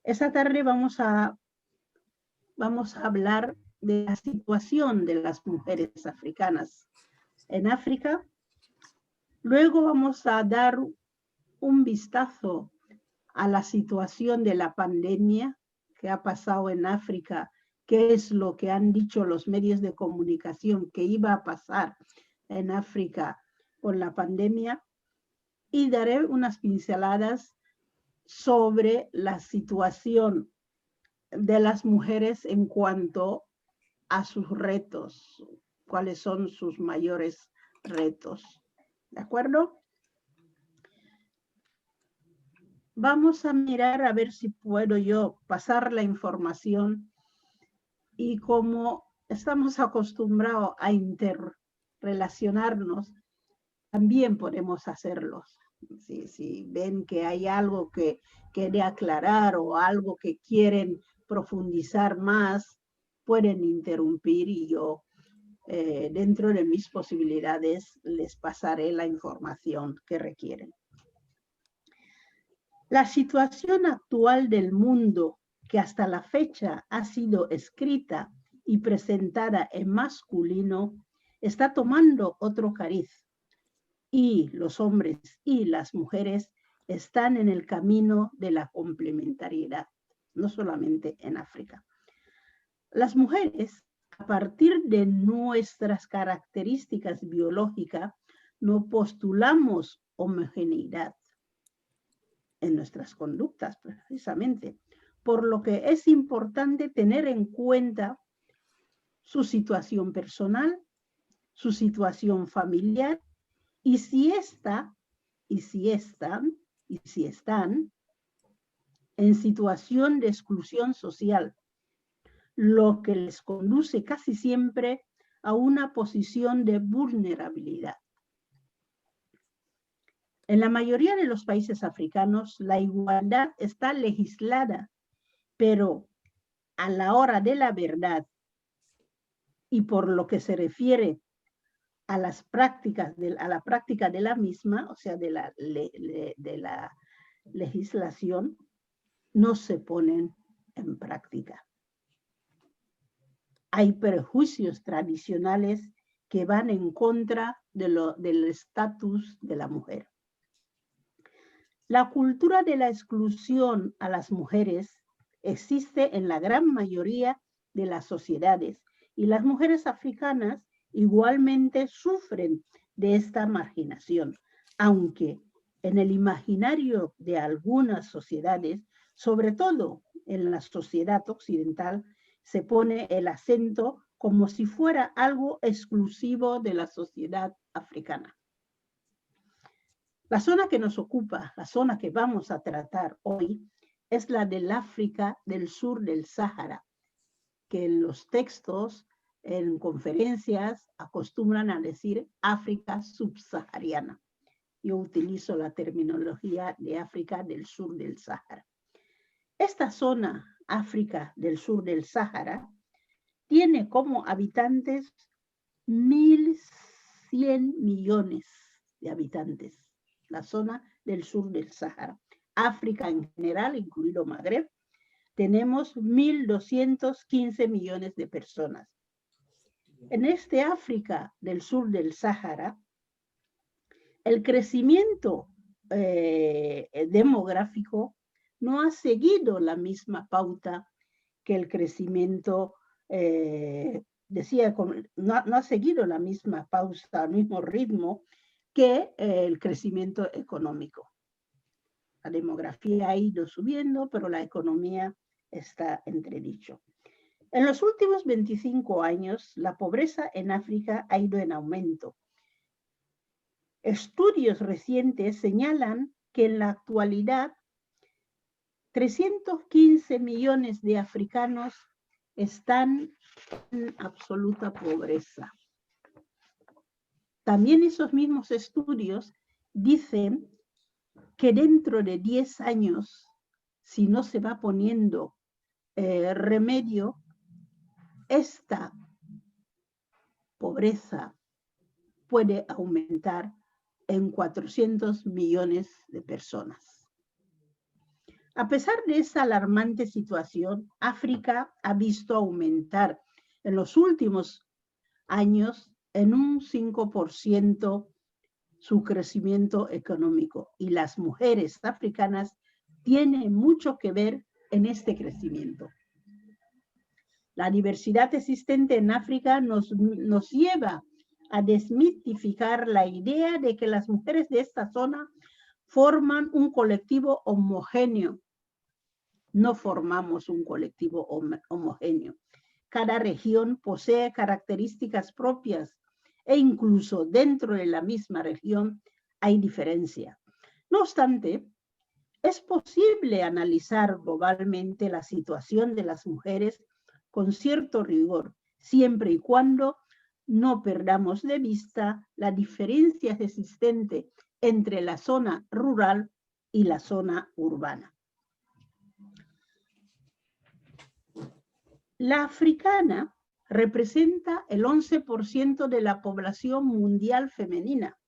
Esta tarde vamos a hablar de la situación de las mujeres africanas en África. Luego vamos a dar un vistazo a la situación de la pandemia que ha pasado en África, qué es lo que han dicho los medios de comunicación que iba a pasar en África con la pandemia, y daré unas pinceladas sobre la situación de las mujeres en cuanto a sus retos, cuáles son sus mayores retos. ¿De acuerdo? Vamos a mirar a ver si puedo yo pasar la información, y como estamos acostumbrados a interrelacionarnos, también podemos hacerlo. Si ven que hay algo que quiere aclarar o algo que quieren profundizar más, pueden interrumpir y yo, dentro de mis posibilidades, les pasaré la información que requieren. La situación actual del mundo, que hasta la fecha ha sido escrita y presentada en masculino, está tomando otro cariz, y los hombres y las mujeres están en el camino de la complementariedad, no solamente en África. Las mujeres, a partir de nuestras características biológicas, no postulamos homogeneidad en nuestras conductas, precisamente, por lo que es importante tener en cuenta su situación personal, su situación familiar, y si están en situación de exclusión social, lo que les conduce casi siempre a una posición de vulnerabilidad. En la mayoría de los países africanos, la igualdad está legislada, pero a la hora de la verdad, y por lo que se refiere a las prácticas, a la práctica de la misma, o sea, de la legislación, no se ponen en práctica. Hay prejuicios tradicionales que van en contra del estatus de la mujer. La cultura de la exclusión a las mujeres existe en la gran mayoría de las sociedades, y las mujeres africanas igualmente sufren de esta marginación, aunque en el imaginario de algunas sociedades, sobre todo en la sociedad occidental, se pone el acento como si fuera algo exclusivo de la sociedad africana. La zona que nos ocupa, la zona que vamos a tratar hoy, es la del África del sur del Sáhara, que en los textos, en conferencias, acostumbran a decir África subsahariana. Yo utilizo la terminología de África del sur del Sáhara. Esta zona, África del sur del Sáhara, tiene como habitantes 1.100 millones de habitantes. La zona del sur del Sáhara. África en general, incluido Magreb, tenemos 1.215 millones de personas. En este África del sur del Sáhara, el crecimiento demográfico no ha seguido la misma pauta que el crecimiento, no ha seguido la misma pauta, el mismo ritmo que el crecimiento económico. La demografía ha ido subiendo, pero la economía está entredicho. En los últimos 25 años, la pobreza en África ha ido en aumento. Estudios recientes señalan que en la actualidad 315 millones de africanos están en absoluta pobreza. También esos mismos estudios dicen que dentro de 10 años, si no se va poniendo remedio, esta pobreza puede aumentar en 400 millones de personas. A pesar de esa alarmante situación, África ha visto aumentar en los últimos años en un 5% su crecimiento económico, y las mujeres africanas tienen mucho que ver en este crecimiento. La diversidad existente en África nos lleva a desmitificar la idea de que las mujeres de esta zona forman un colectivo homogéneo. No formamos un colectivo homogéneo. Cada región posee características propias e incluso dentro de la misma región hay diferencia. No obstante, es posible analizar globalmente la situación de las mujeres con cierto rigor, siempre y cuando no perdamos de vista la diferencia existente entre la zona rural y la zona urbana. La africana representa el 11% de la población mundial femenina,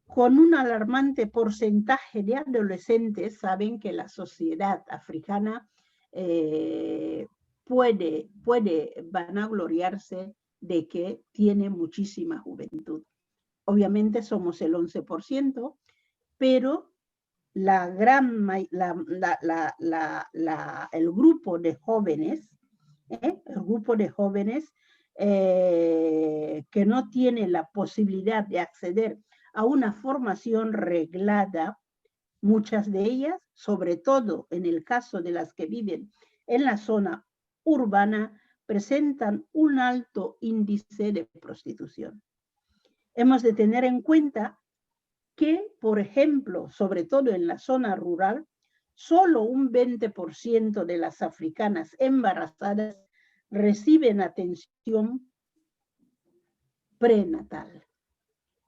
con un alarmante porcentaje de adolescentes. Saben que la sociedad africana puede vanagloriarse de que tiene muchísima juventud. Obviamente somos el 11%, pero el grupo de jóvenes, que no tiene la posibilidad de acceder a una formación reglada, muchas de ellas, sobre todo en el caso de las que viven en la zona urbana, presentan un alto índice de prostitución. Hemos de tener en cuenta que, por ejemplo, sobre todo en la zona rural, solo un 20% de las africanas embarazadas reciben atención prenatal.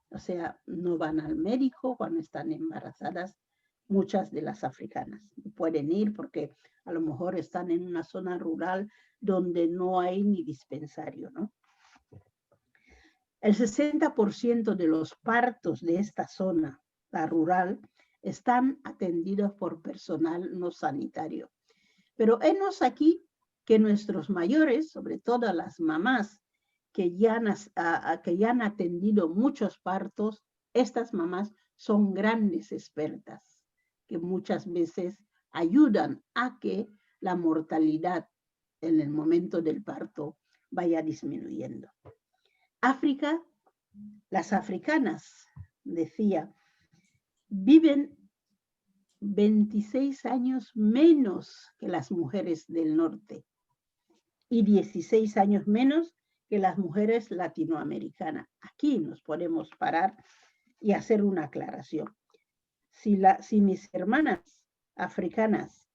O sea, no van al médico cuando están embarazadas muchas de las africanas. Pueden ir porque a lo mejor están en una zona rural donde no hay ni dispensario, ¿no? El 60% de los partos de esta zona, la rural, están atendidos por personal no sanitario. Pero hemos aquí que nuestros mayores, sobre todo las mamás que ya han atendido muchos partos, estas mamás son grandes expertas, que muchas veces ayudan a que la mortalidad en el momento del parto vaya disminuyendo. África, las africanas, decía, viven 26 años menos que las mujeres del norte y 16 años menos que las mujeres latinoamericanas. Aquí nos podemos parar y hacer una aclaración. Si mis hermanas africanas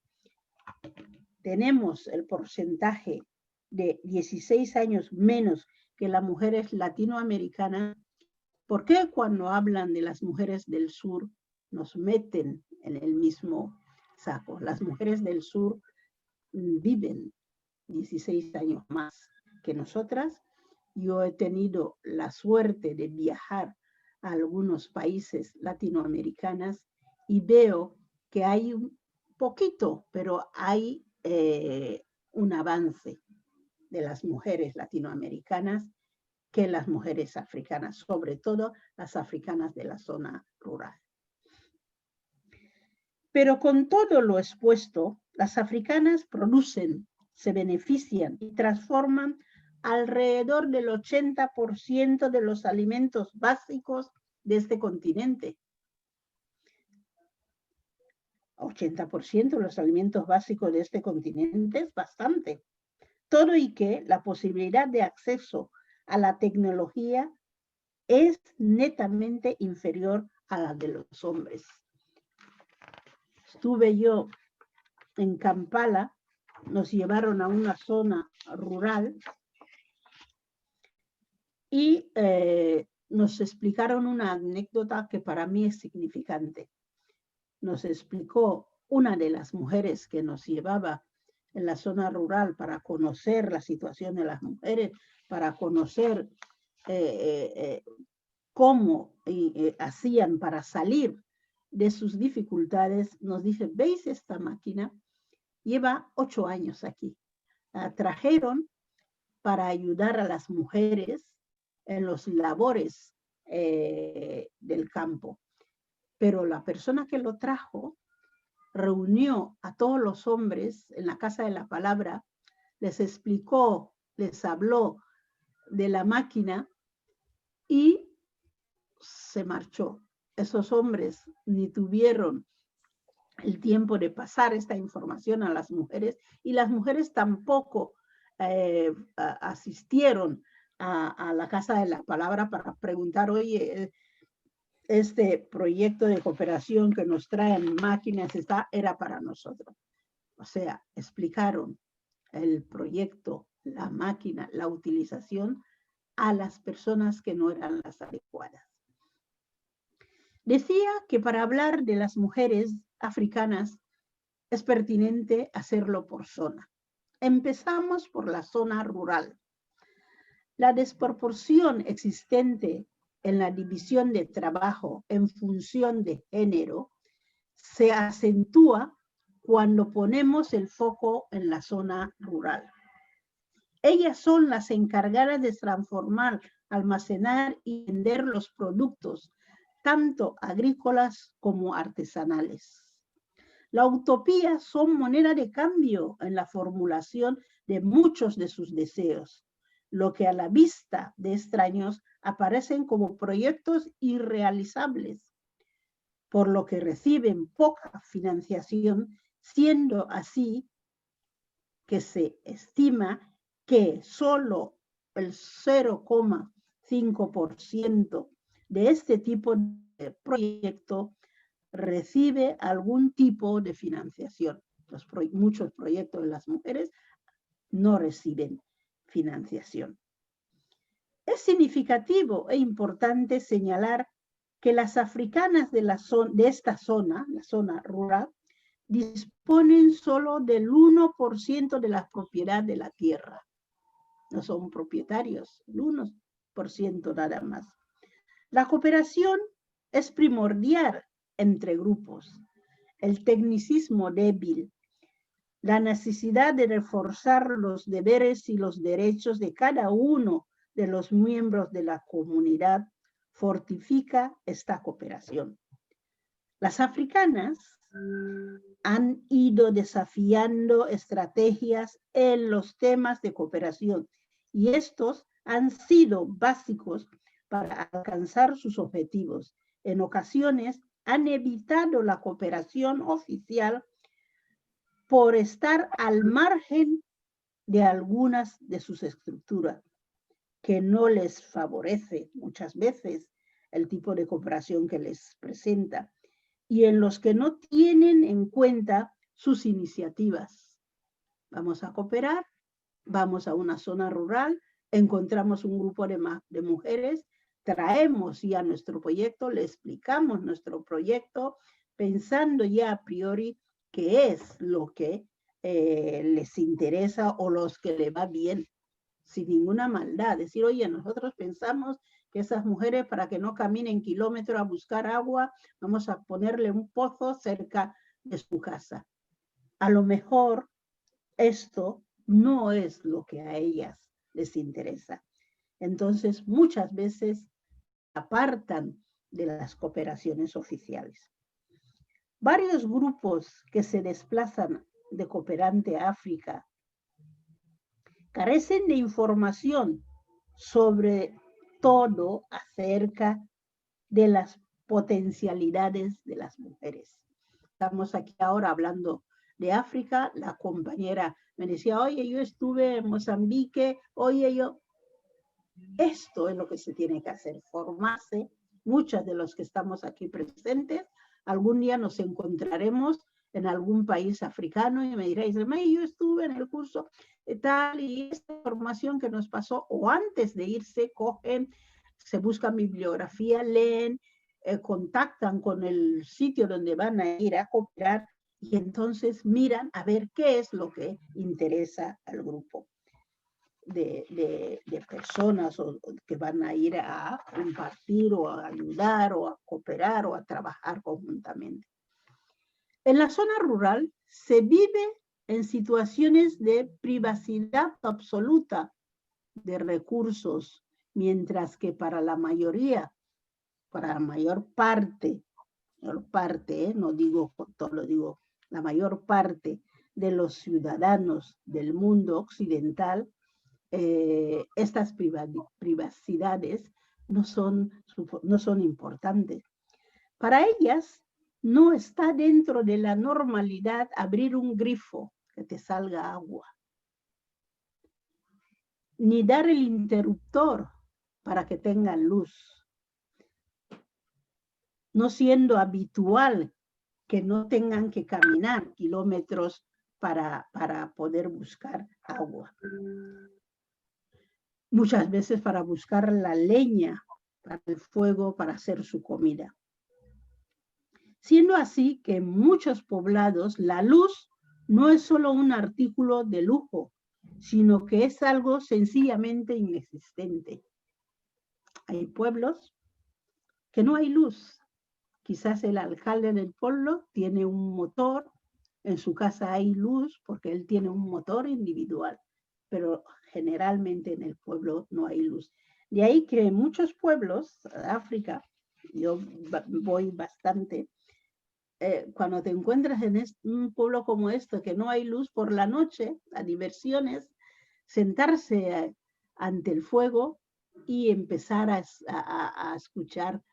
tenemos el porcentaje de 16 años menos que las mujeres latinoamericanas, ¿por qué cuando hablan de las mujeres del sur nos meten en el mismo saco? Las mujeres del sur viven 16 años más que nosotras. Yo he tenido la suerte de viajar a algunos países latinoamericanos y veo que hay un poquito, pero hay un avance de las mujeres latinoamericanas que las mujeres africanas, sobre todo las africanas de la zona rural. Pero con todo lo expuesto, las africanas producen, se benefician y transforman alrededor del 80% de los alimentos básicos de este continente. 80% de los alimentos básicos de este continente es bastante. Todo y que la posibilidad de acceso a la tecnología es netamente inferior a la de los hombres. Estuve yo en Kampala, nos llevaron a una zona rural y nos explicaron una anécdota que para mí es significante. Nos explicó una de las mujeres que nos llevaba en la zona rural para conocer la situación de las mujeres, para conocer cómo hacían para salir de sus dificultades, nos dice, ¿veis esta máquina? Lleva 8 años aquí. La trajeron para ayudar a las mujeres en los labores del campo. Pero la persona que lo trajo reunió a todos los hombres en la Casa de la Palabra, les explicó, les habló de la máquina y se marchó. Esos hombres ni tuvieron el tiempo de pasar esta información a las mujeres y las mujeres tampoco asistieron a la Casa de la Palabra para preguntar, oye, este proyecto de cooperación que nos traen máquinas era para nosotros. O sea, explicaron el proyecto, la máquina, la utilización a las personas que no eran las adecuadas. Decía que para hablar de las mujeres africanas es pertinente hacerlo por zona. Empezamos por la zona rural. La desproporción existente en la división de trabajo en función de género se acentúa cuando ponemos el foco en la zona rural. Ellas son las encargadas de transformar, almacenar y vender los productos, tanto agrícolas como artesanales. La utopía son moneda de cambio en la formulación de muchos de sus deseos, lo que a la vista de extraños aparecen como proyectos irrealizables, por lo que reciben poca financiación, siendo así que se estima que solo el 0,5% de este tipo de proyecto recibe algún tipo de financiación. Muchos proyectos de las mujeres no reciben financiación. Es significativo e importante señalar que las africanas de esta zona, la zona rural, disponen solo del 1% de la propiedad de la tierra. No son propietarios, el 1% nada más. La cooperación es primordial entre grupos. El tecnicismo débil, la necesidad de reforzar los deberes y los derechos de cada uno de los miembros de la comunidad fortifica esta cooperación. Las africanas han ido desafiando estrategias en los temas de cooperación y estos han sido básicos para alcanzar sus objetivos. En ocasiones han evitado la cooperación oficial por estar al margen de algunas de sus estructuras, que no les favorece muchas veces el tipo de cooperación que les presenta, y en los que no tienen en cuenta sus iniciativas. Vamos a cooperar, vamos a una zona rural, encontramos un grupo de mujeres, traemos ya nuestro proyecto, le explicamos nuestro proyecto, pensando ya a priori qué es lo que les interesa o los que le va bien, sin ninguna maldad. Decir, oye, nosotros pensamos que esas mujeres, para que no caminen kilómetros a buscar agua, vamos a ponerle un pozo cerca de su casa. A lo mejor esto no es lo que a ellas les interesa. Entonces, muchas veces apartan de las cooperaciones oficiales. Varios grupos que se desplazan de cooperante a África carecen de información sobre todo acerca de las potencialidades de las mujeres. Estamos aquí ahora hablando de África. La compañera me decía, oye, yo estuve en Mozambique, oye, esto es lo que se tiene que hacer, formarse. Muchas de los que estamos aquí presentes, algún día nos encontraremos en algún país africano y me diréis, yo estuve en el curso tal y esta información que nos pasó, o antes de irse cogen, se buscan bibliografía, leen, contactan con el sitio donde van a ir a cooperar y entonces miran a ver qué es lo que interesa al grupo. de personas que van a ir a compartir o a ayudar o a cooperar o a trabajar conjuntamente. En la zona rural se vive en situaciones de privacidad absoluta de recursos, mientras que para la mayoría, para la mayor parte, no digo todo, lo digo, la mayor parte de los ciudadanos del mundo occidental, estas privacidades no son importantes. Para ellas no está dentro de la normalidad abrir un grifo que te salga agua, ni dar el interruptor para que tengan luz, no siendo habitual que no tengan que caminar kilómetros para poder buscar agua. Muchas veces para buscar la leña para el fuego, para hacer su comida. Siendo así que en muchos poblados la luz no es solo un artículo de lujo, sino que es algo sencillamente inexistente. Hay pueblos que no hay luz. Quizás el alcalde del pueblo tiene un motor, en su casa hay luz porque él tiene un motor individual, pero generalmente en el pueblo no hay luz. De ahí que en muchos pueblos de África, yo voy bastante, cuando te encuentras en un pueblo como este que no hay luz por la noche, a diversiones, sentarse ante el fuego y empezar a escuchar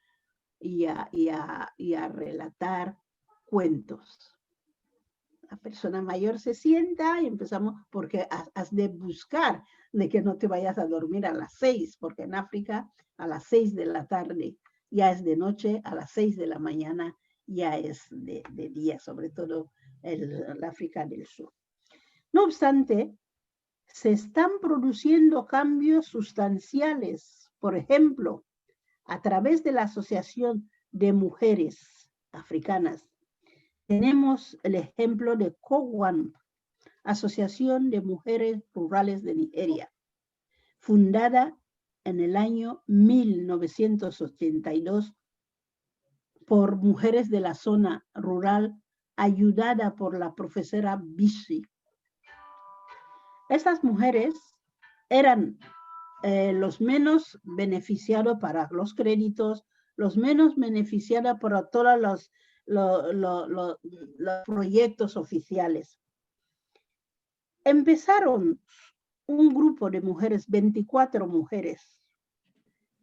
y a relatar cuentos. La persona mayor se sienta y empezamos, porque has de buscar de que no te vayas a dormir a las 6, porque en África a las 6 de la tarde ya es de noche, a las 6 de la mañana ya es de día, sobre todo el África del Sur. No obstante, se están produciendo cambios sustanciales. Por ejemplo, a través de la Asociación de Mujeres Africanas, tenemos el ejemplo de COWAMP, Asociación de Mujeres Rurales de Nigeria, fundada en el año 1982 por mujeres de la zona rural, ayudada por la profesora Bisi. Estas mujeres eran los menos beneficiados para los créditos, los menos beneficiados por todos los proyectos oficiales. Empezaron un grupo de mujeres, 24 mujeres,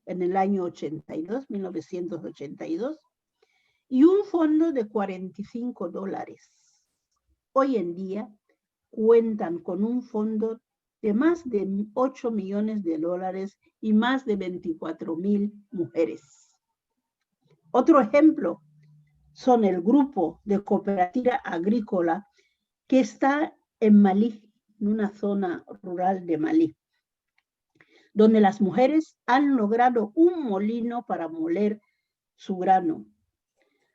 en el año 1982, y un fondo de $45. Hoy en día cuentan con un fondo de más de $8 millones y más de 24,000 mujeres. Otro ejemplo son el grupo de cooperativa agrícola que está en Malí, en una zona rural de Malí, donde las mujeres han logrado un molino para moler su grano,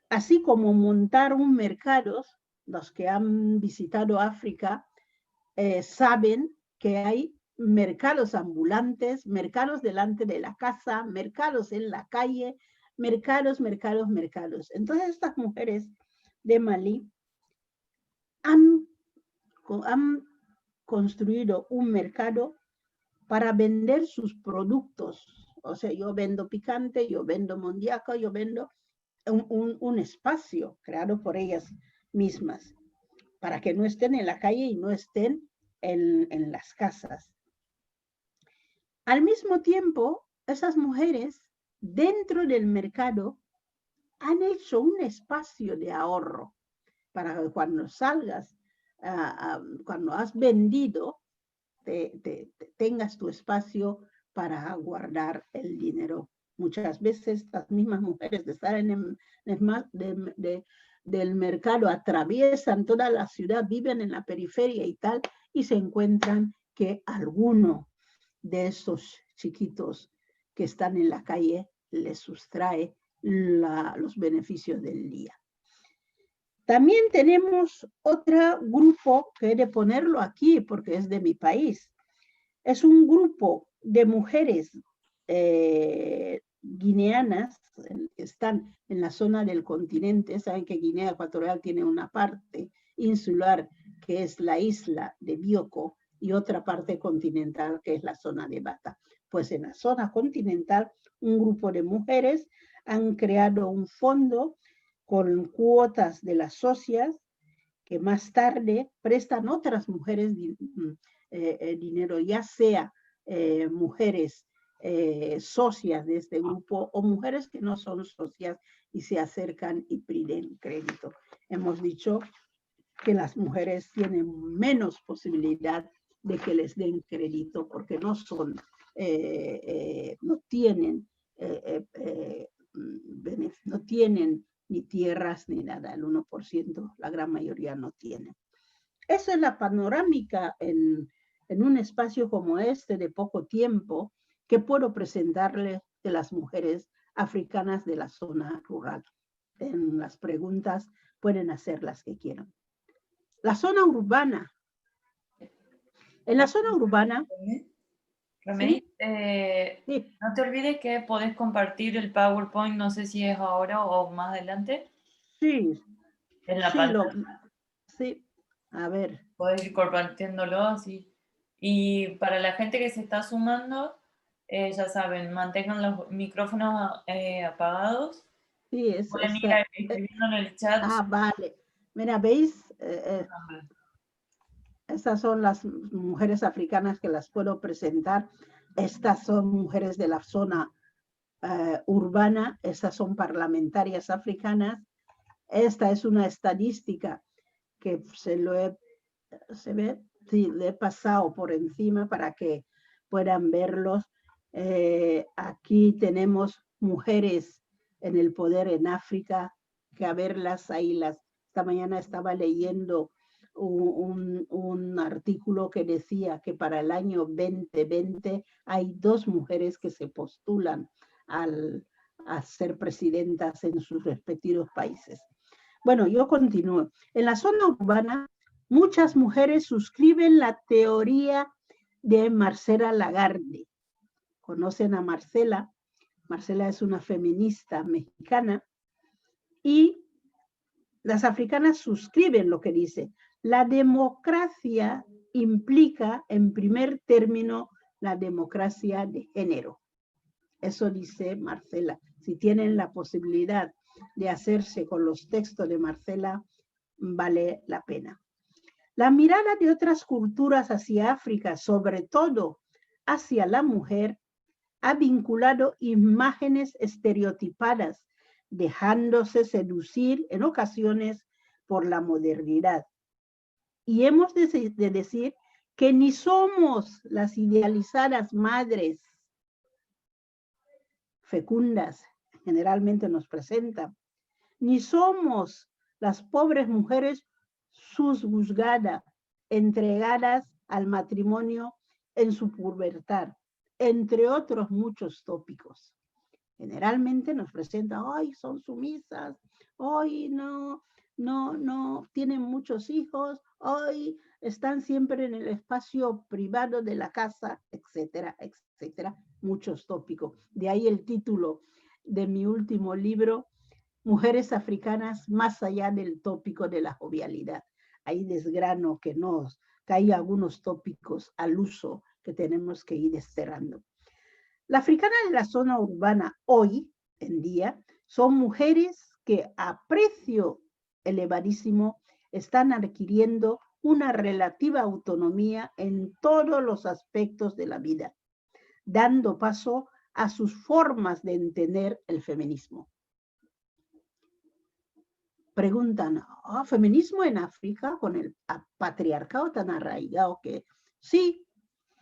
así como montar un mercado. Los que han visitado África saben que hay mercados ambulantes, mercados delante de la casa, mercados en la calle, mercados. Entonces estas mujeres de Malí han construido un mercado para vender sus productos. O sea, yo vendo picante, yo vendo mondioca, yo vendo un espacio creado por ellas mismas para que no estén en la calle y no estén en las casas. Al mismo tiempo, esas mujeres dentro del mercado han hecho un espacio de ahorro para que cuando salgas, cuando has vendido, tengas tu espacio para guardar el dinero. Muchas veces las mismas mujeres de estar del mercado atraviesan toda la ciudad, viven en la periferia y tal, y se encuentran que alguno de esos chiquitos que están en la calle les sustrae los beneficios del día. También tenemos otro grupo que he de ponerlo aquí porque es de mi país. Es un grupo de mujeres guineanas que están en la zona del continente. Saben que Guinea Ecuatorial tiene una parte insular que es la isla de Bioko y otra parte continental que es la zona de Bata. Pues en la zona continental un grupo de mujeres han creado un fondo con cuotas de las socias que más tarde prestan otras mujeres dinero, ya sea mujeres socias de este grupo o mujeres que no son socias y se acercan y piden crédito. Hemos dicho que las mujeres tienen menos posibilidad de que les den crédito porque no son, no tienen no tienen ni tierras ni nada, el 1%, la gran mayoría no tiene. Esa es la panorámica en un espacio como este de poco tiempo que puedo presentarle de las mujeres africanas de la zona rural. En las preguntas pueden hacer las que quieran. La zona urbana. En la zona urbana... Remey, ¿sí? Sí. no te olvides que podés compartir el PowerPoint, no sé si es ahora o más adelante. Sí, En la sí, pantalla. sí, a ver. Podés ir compartiéndolo así. Y para la gente que se está sumando, ya saben, mantengan los micrófonos apagados. Sí, Pueden ir escribiendo en el chat. vale. Mira, ¿veis? Estas son las mujeres africanas que las puedo presentar. Estas son mujeres de la zona urbana. Estas son parlamentarias africanas. Esta es una estadística que se ve, sí, le he pasado por encima para que puedan verlos. Aquí tenemos mujeres en el poder en África, que a verlas ahí esta mañana estaba leyendo un artículo que decía que para el año 2020 hay 2 mujeres que se postulan a ser presidentas en sus respectivos países. Bueno, yo continúo. En la zona urbana, muchas mujeres suscriben la teoría de Marcela Lagarde. ¿Conocen a Marcela? Marcela es una feminista mexicana y las africanas suscriben lo que dice. La democracia implica, en primer término, la democracia de género. Eso dice Marcela. Si tienen la posibilidad de hacerse con los textos de Marcela, vale la pena. La mirada de otras culturas hacia África, sobre todo hacia la mujer, ha vinculado imágenes estereotipadas, dejándose seducir en ocasiones por la modernidad. Y hemos de decir que ni somos las idealizadas madres fecundas, generalmente nos presentan, ni somos las pobres mujeres susjuzgadas, entregadas al matrimonio en su pubertad, entre otros muchos tópicos. Generalmente nos presentan, ay, son sumisas, ay, no tienen muchos hijos, ay, están siempre en el espacio privado de la casa, etcétera, etcétera, muchos tópicos. De ahí el título de mi último libro, Mujeres africanas más allá del tópico de la jovialidad. Ahí desgrano que hay algunos tópicos al uso que tenemos que ir desterrando. La africana de la zona urbana hoy en día son mujeres que a precio elevadísimo están adquiriendo una relativa autonomía en todos los aspectos de la vida, dando paso a sus formas de entender el feminismo. Preguntan, ¿feminismo en África con el patriarcado tan arraigado? Que sí,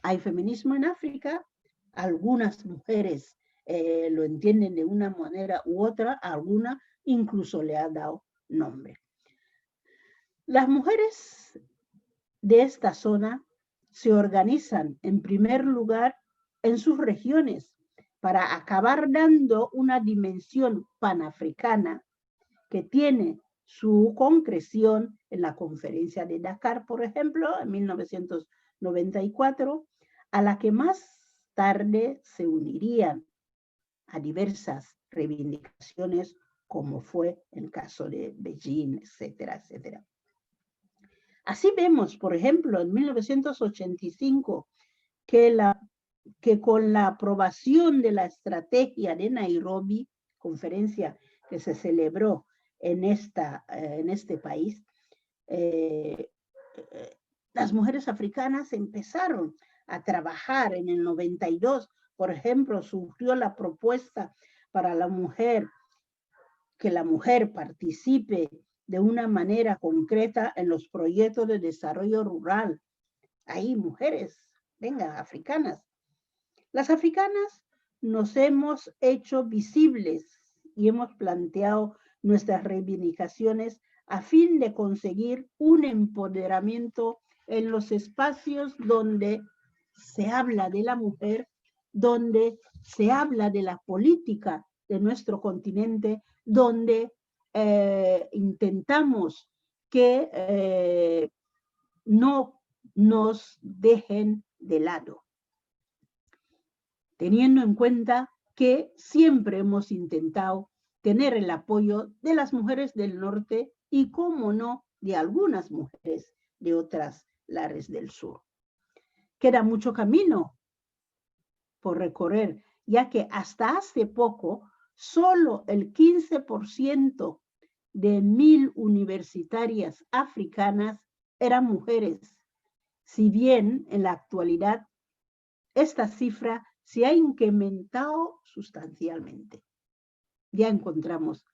hay feminismo en África. Algunas mujeres lo entienden de una manera u otra, alguna incluso le ha dado nombre. Las mujeres de esta zona se organizan en primer lugar en sus regiones para acabar dando una dimensión panafricana que tiene su concreción en la conferencia de Dakar, por ejemplo, en 1994, a la que más tarde se unirían a diversas reivindicaciones, como fue el caso de Beijing, etcétera, etcétera. Así vemos, por ejemplo, en 1985, que con la aprobación de la estrategia de Nairobi, conferencia que se celebró en este país, las mujeres africanas empezaron a trabajar. En el 92, por ejemplo, surgió la propuesta para que la mujer participe de una manera concreta en los proyectos de desarrollo rural. Hay mujeres, venga, africanas. Las africanas nos hemos hecho visibles y hemos planteado nuestras reivindicaciones a fin de conseguir un empoderamiento en los espacios donde se habla de la mujer, donde se habla de la política de nuestro continente, donde intentamos que no nos dejen de lado, teniendo en cuenta que siempre hemos intentado tener el apoyo de las mujeres del norte y, cómo no, de algunas mujeres de otras lares del sur. Queda mucho camino por recorrer, ya que hasta hace poco solo el 15% de 1.000 universitarias africanas eran mujeres, si bien en la actualidad esta cifra se ha incrementado sustancialmente. Ya encontramos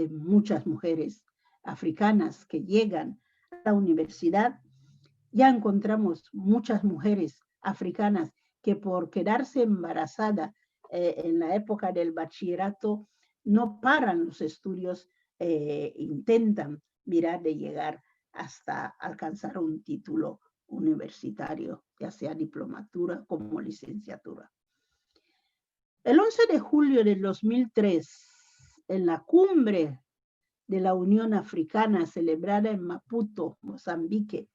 muchas mujeres africanas que llegan a la universidad, ya encontramos muchas mujeres africanas que por quedarse embarazada en la época del bachillerato no paran los estudios, intentan mirar de llegar hasta alcanzar un título universitario, ya sea diplomatura como licenciatura. El 11 de julio del 2003, en la cumbre de la Unión Africana celebrada en Maputo, Mozambique,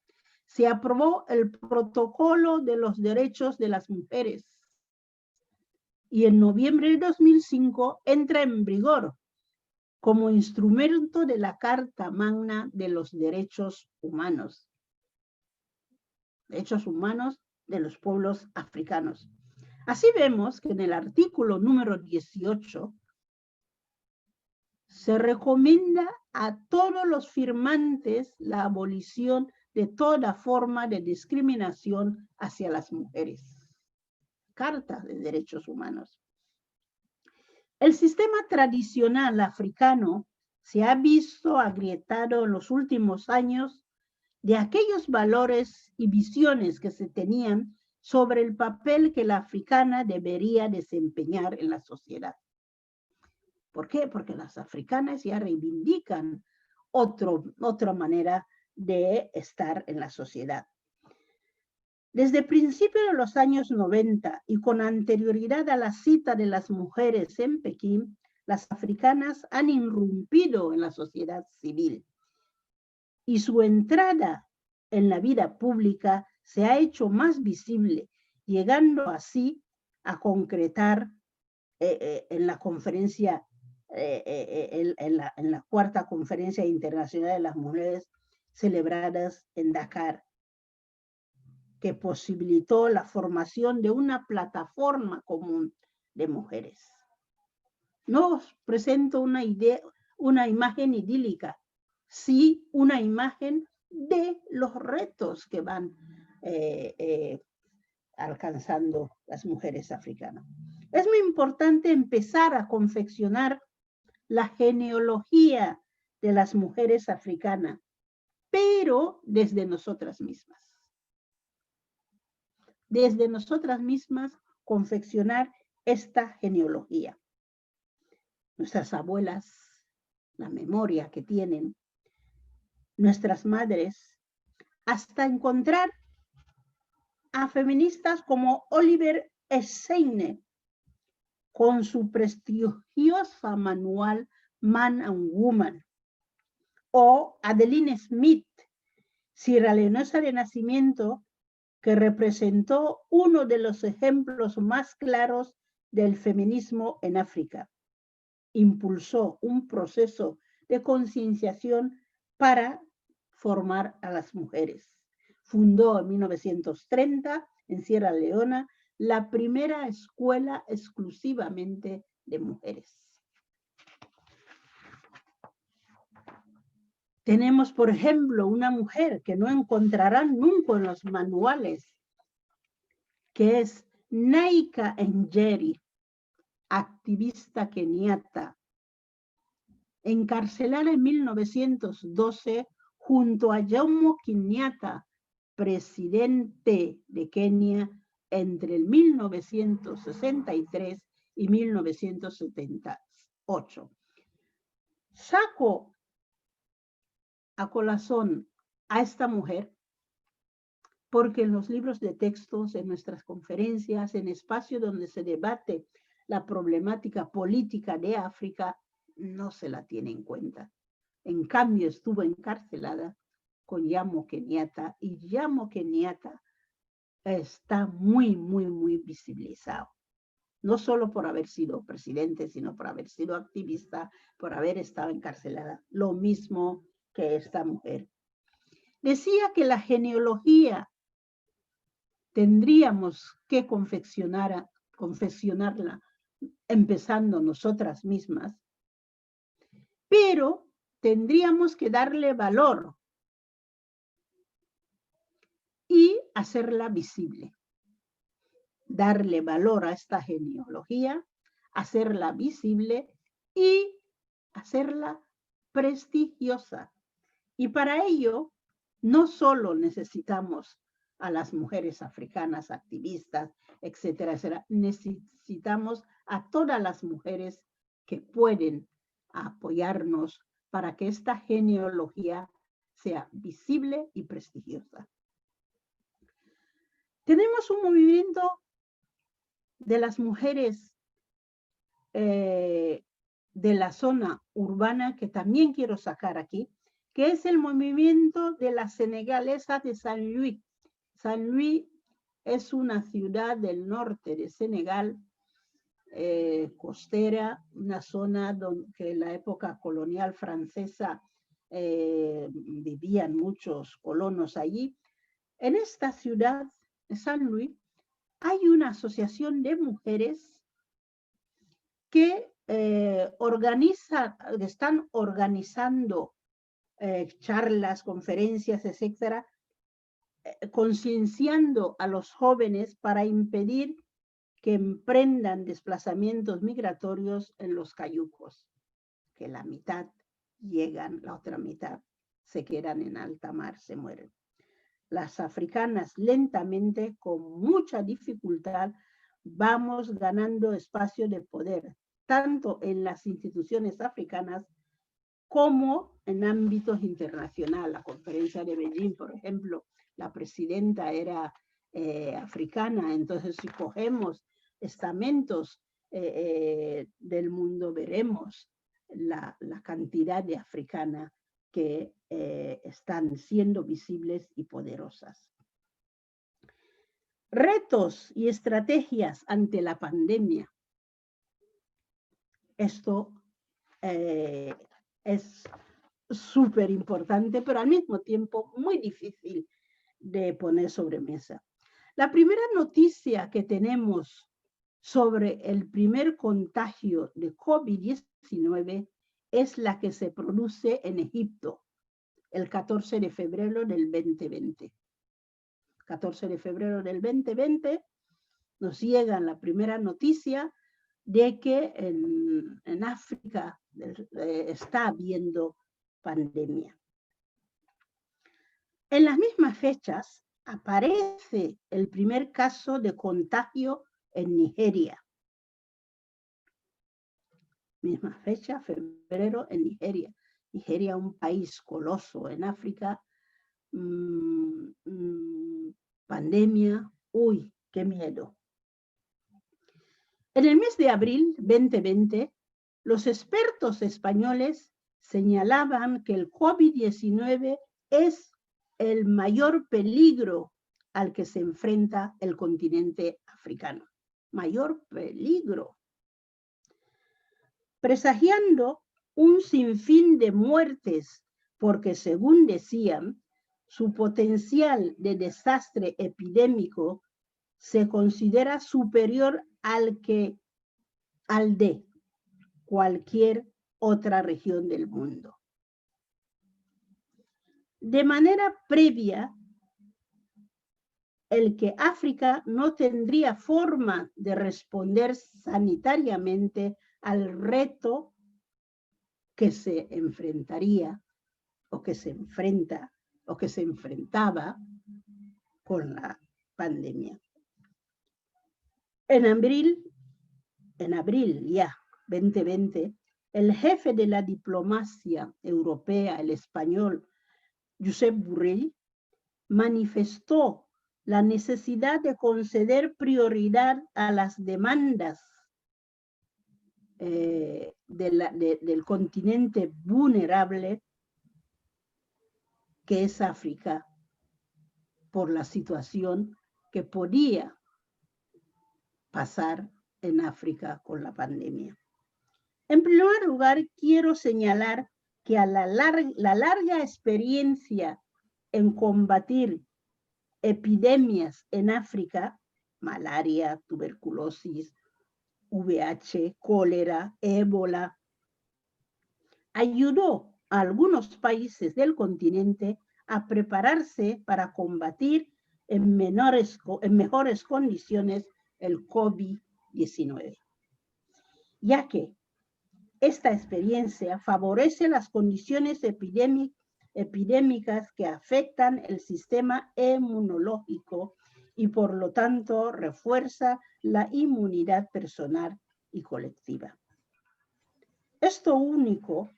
se aprobó el Protocolo de los Derechos de las Mujeres y en noviembre de 2005 entra en vigor como instrumento de la Carta Magna de los Derechos Humanos. Derechos humanos de los pueblos africanos. Así vemos que en el artículo número 18 se recomienda a todos los firmantes la abolición de toda forma de discriminación hacia las mujeres. Carta de Derechos Humanos. El sistema tradicional africano se ha visto agrietado en los últimos años de aquellos valores y visiones que se tenían sobre el papel que la africana debería desempeñar en la sociedad. ¿Por qué? Porque las africanas ya reivindican otra manera de estar en la sociedad. Desde principios de los años 90 y con anterioridad a la cita de las mujeres en Pekín, las africanas han irrumpido en la sociedad civil y su entrada en la vida pública se ha hecho más visible, llegando así a concretar en la conferencia, en la cuarta conferencia internacional de las mujeres celebradas en Dakar, que posibilitó la formación de una plataforma común de mujeres. No os presento una imagen idílica, sí una imagen de los retos que van alcanzando las mujeres africanas. Es muy importante empezar a confeccionar la genealogía de las mujeres africanas, pero desde nosotras mismas. Desde nosotras mismas confeccionar esta genealogía. Nuestras abuelas, la memoria que tienen, nuestras madres, hasta encontrar a feministas como Oliver Esseine, con su prestigiosa manual Man and Woman, o Adeline Smith, sierraleonesa de nacimiento, que representó uno de los ejemplos más claros del feminismo en África. Impulsó un proceso de concienciación para formar a las mujeres. Fundó en 1930 en Sierra Leona la primera escuela exclusivamente de mujeres. Tenemos, por ejemplo, una mujer que no encontrarán nunca en los manuales, que es Naika Njeri, activista keniata, encarcelada en 1912 junto a Jomo Kenyatta, presidente de Kenia entre el 1963 y 1978. Saco a colación a esta mujer porque en los libros de textos, en nuestras conferencias, en espacios donde se debate la problemática política de África, no se la tiene en cuenta. En cambio, estuvo encarcelada con Jomo Kenyatta y Jomo Kenyatta está muy, muy, muy visibilizado. No solo por haber sido presidente, sino por haber sido activista, por haber estado encarcelada. Lo mismo que esta mujer. Decía que la genealogía tendríamos que confeccionarla empezando nosotras mismas, pero tendríamos que darle valor y hacerla visible. Darle valor a esta genealogía, hacerla visible y hacerla prestigiosa. Y para ello, no solo necesitamos a las mujeres africanas activistas, etcétera, etcétera, necesitamos a todas las mujeres que pueden apoyarnos para que esta genealogía sea visible y prestigiosa. Tenemos un movimiento de las mujeres de la zona urbana que también quiero sacar aquí, que es el movimiento de las senegalesas de San Luis. San Luis es una ciudad del norte de Senegal, costera, una zona donde en la época colonial francesa vivían muchos colonos allí. En esta ciudad de San Luis hay una asociación de mujeres que están organizando charlas, conferencias, etcétera, concienciando a los jóvenes para impedir que emprendan desplazamientos migratorios en los cayucos, que la mitad llegan, la otra mitad se quedan en alta mar, se mueren. Las africanas lentamente, con mucha dificultad, vamos ganando espacio de poder, tanto en las instituciones africanas como en ámbitos internacionales. La conferencia de Beijing, por ejemplo, la presidenta era africana, entonces si cogemos estamentos del mundo veremos la cantidad de africanas que están siendo visibles y poderosas. Retos y estrategias ante la pandemia. Esto es súper importante, pero al mismo tiempo muy difícil de poner sobre mesa. La primera noticia que tenemos sobre el primer contagio de COVID-19 es la que se produce en Egipto el 14 de febrero del 2020. 14 de febrero del 2020 nos llega la primera noticia de que en África está habiendo pandemia. En las mismas fechas aparece el primer caso de contagio en Nigeria. Misma fecha, febrero, en Nigeria. Nigeria, un país coloso en África. Pandemia, uy, qué miedo. En el mes de abril 2020, los expertos españoles señalaban que el COVID-19 es el mayor peligro al que se enfrenta el continente africano. Mayor peligro. Presagiando un sinfín de muertes, porque según decían, su potencial de desastre epidémico se considera superior al de cualquier otra región del mundo. De manera previa, el que África no tendría forma de responder sanitariamente al reto que se enfrentaría o que se enfrenta o que se enfrentaba con la pandemia. En abril ya 2020, el jefe de la diplomacia europea, el español Josep Borrell, manifestó la necesidad de conceder prioridad a las demandas del continente vulnerable que es África, por la situación que podía pasar en África con la pandemia. En primer lugar, quiero señalar que a la larga experiencia en combatir epidemias en África, malaria, tuberculosis, VIH, cólera, ébola, ayudó a algunos países del continente a prepararse para combatir en mejores condiciones el COVID-19, ya que esta experiencia favorece las condiciones epidémicas que afectan el sistema inmunológico y por lo tanto refuerza la inmunidad personal y colectiva. Esto único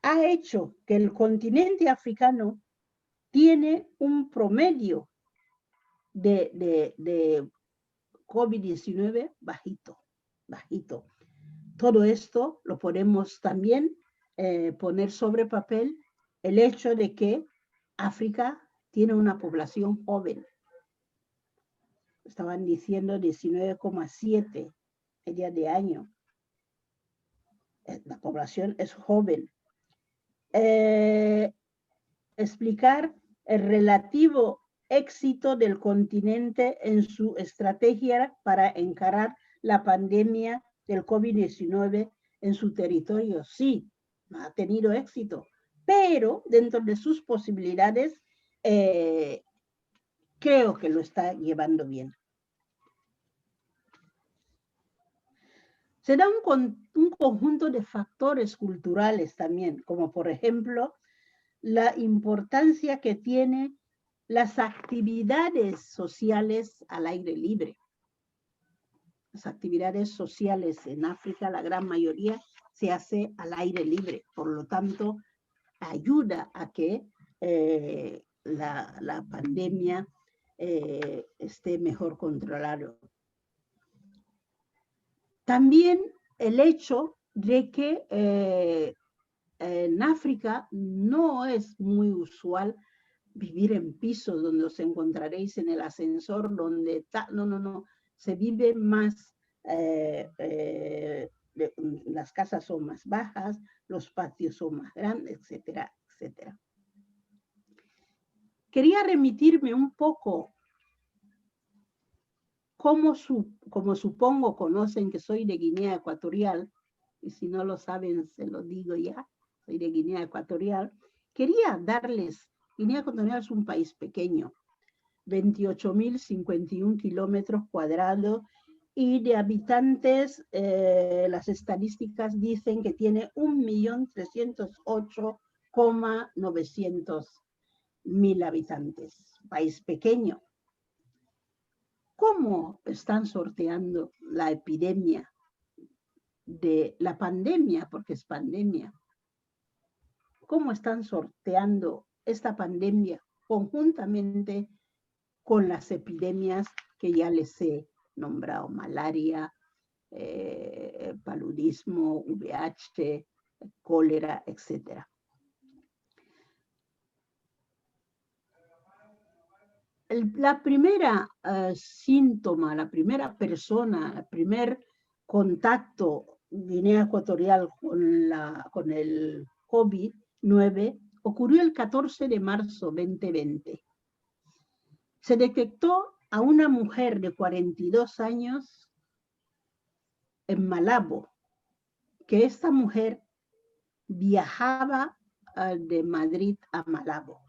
ha hecho que el continente africano tiene un promedio de COVID-19 bajito. Todo esto lo podemos también poner sobre papel el hecho de que África tiene una población joven. Estaban diciendo 19,7 media de año. La población es joven. Explicar el relativo éxito del continente en su estrategia para encarar la pandemia del COVID-19 en su territorio. Sí, ha tenido éxito, pero dentro de sus posibilidades creo que lo está llevando bien. Se da un conjunto de factores culturales también, como por ejemplo la importancia que tienen las actividades sociales al aire libre. Las actividades sociales en África, la gran mayoría, se hace al aire libre. Por lo tanto, ayuda a que la pandemia esté mejor controlada. También el hecho de que en África no es muy usual vivir en pisos donde os encontraréis en el ascensor, donde no, se vive más, las casas son más bajas, los patios son más grandes, etcétera, etcétera. Quería remitirme un poco, como supongo conocen que soy de Guinea Ecuatorial, y si no lo saben se lo digo ya, soy de Guinea Ecuatorial. Quería darles, Guinea Ecuatorial es un país pequeño, 28.051 kilómetros cuadrados, y de habitantes, las estadísticas dicen que tiene 1.308.900.000 habitantes, país pequeño. ¿Cómo están sorteando la epidemia de la pandemia, porque es pandemia? ¿Cómo están sorteando esta pandemia conjuntamente con las epidemias que ya les he nombrado? Malaria, paludismo, VIH, cólera, etc. la primera síntoma, la primera persona, el primer contacto Guinea Ecuatorial con el COVID-19 ocurrió el 14 de marzo 2020. Se detectó a una mujer de 42 años en Malabo, que esta mujer viajaba de Madrid a Malabo.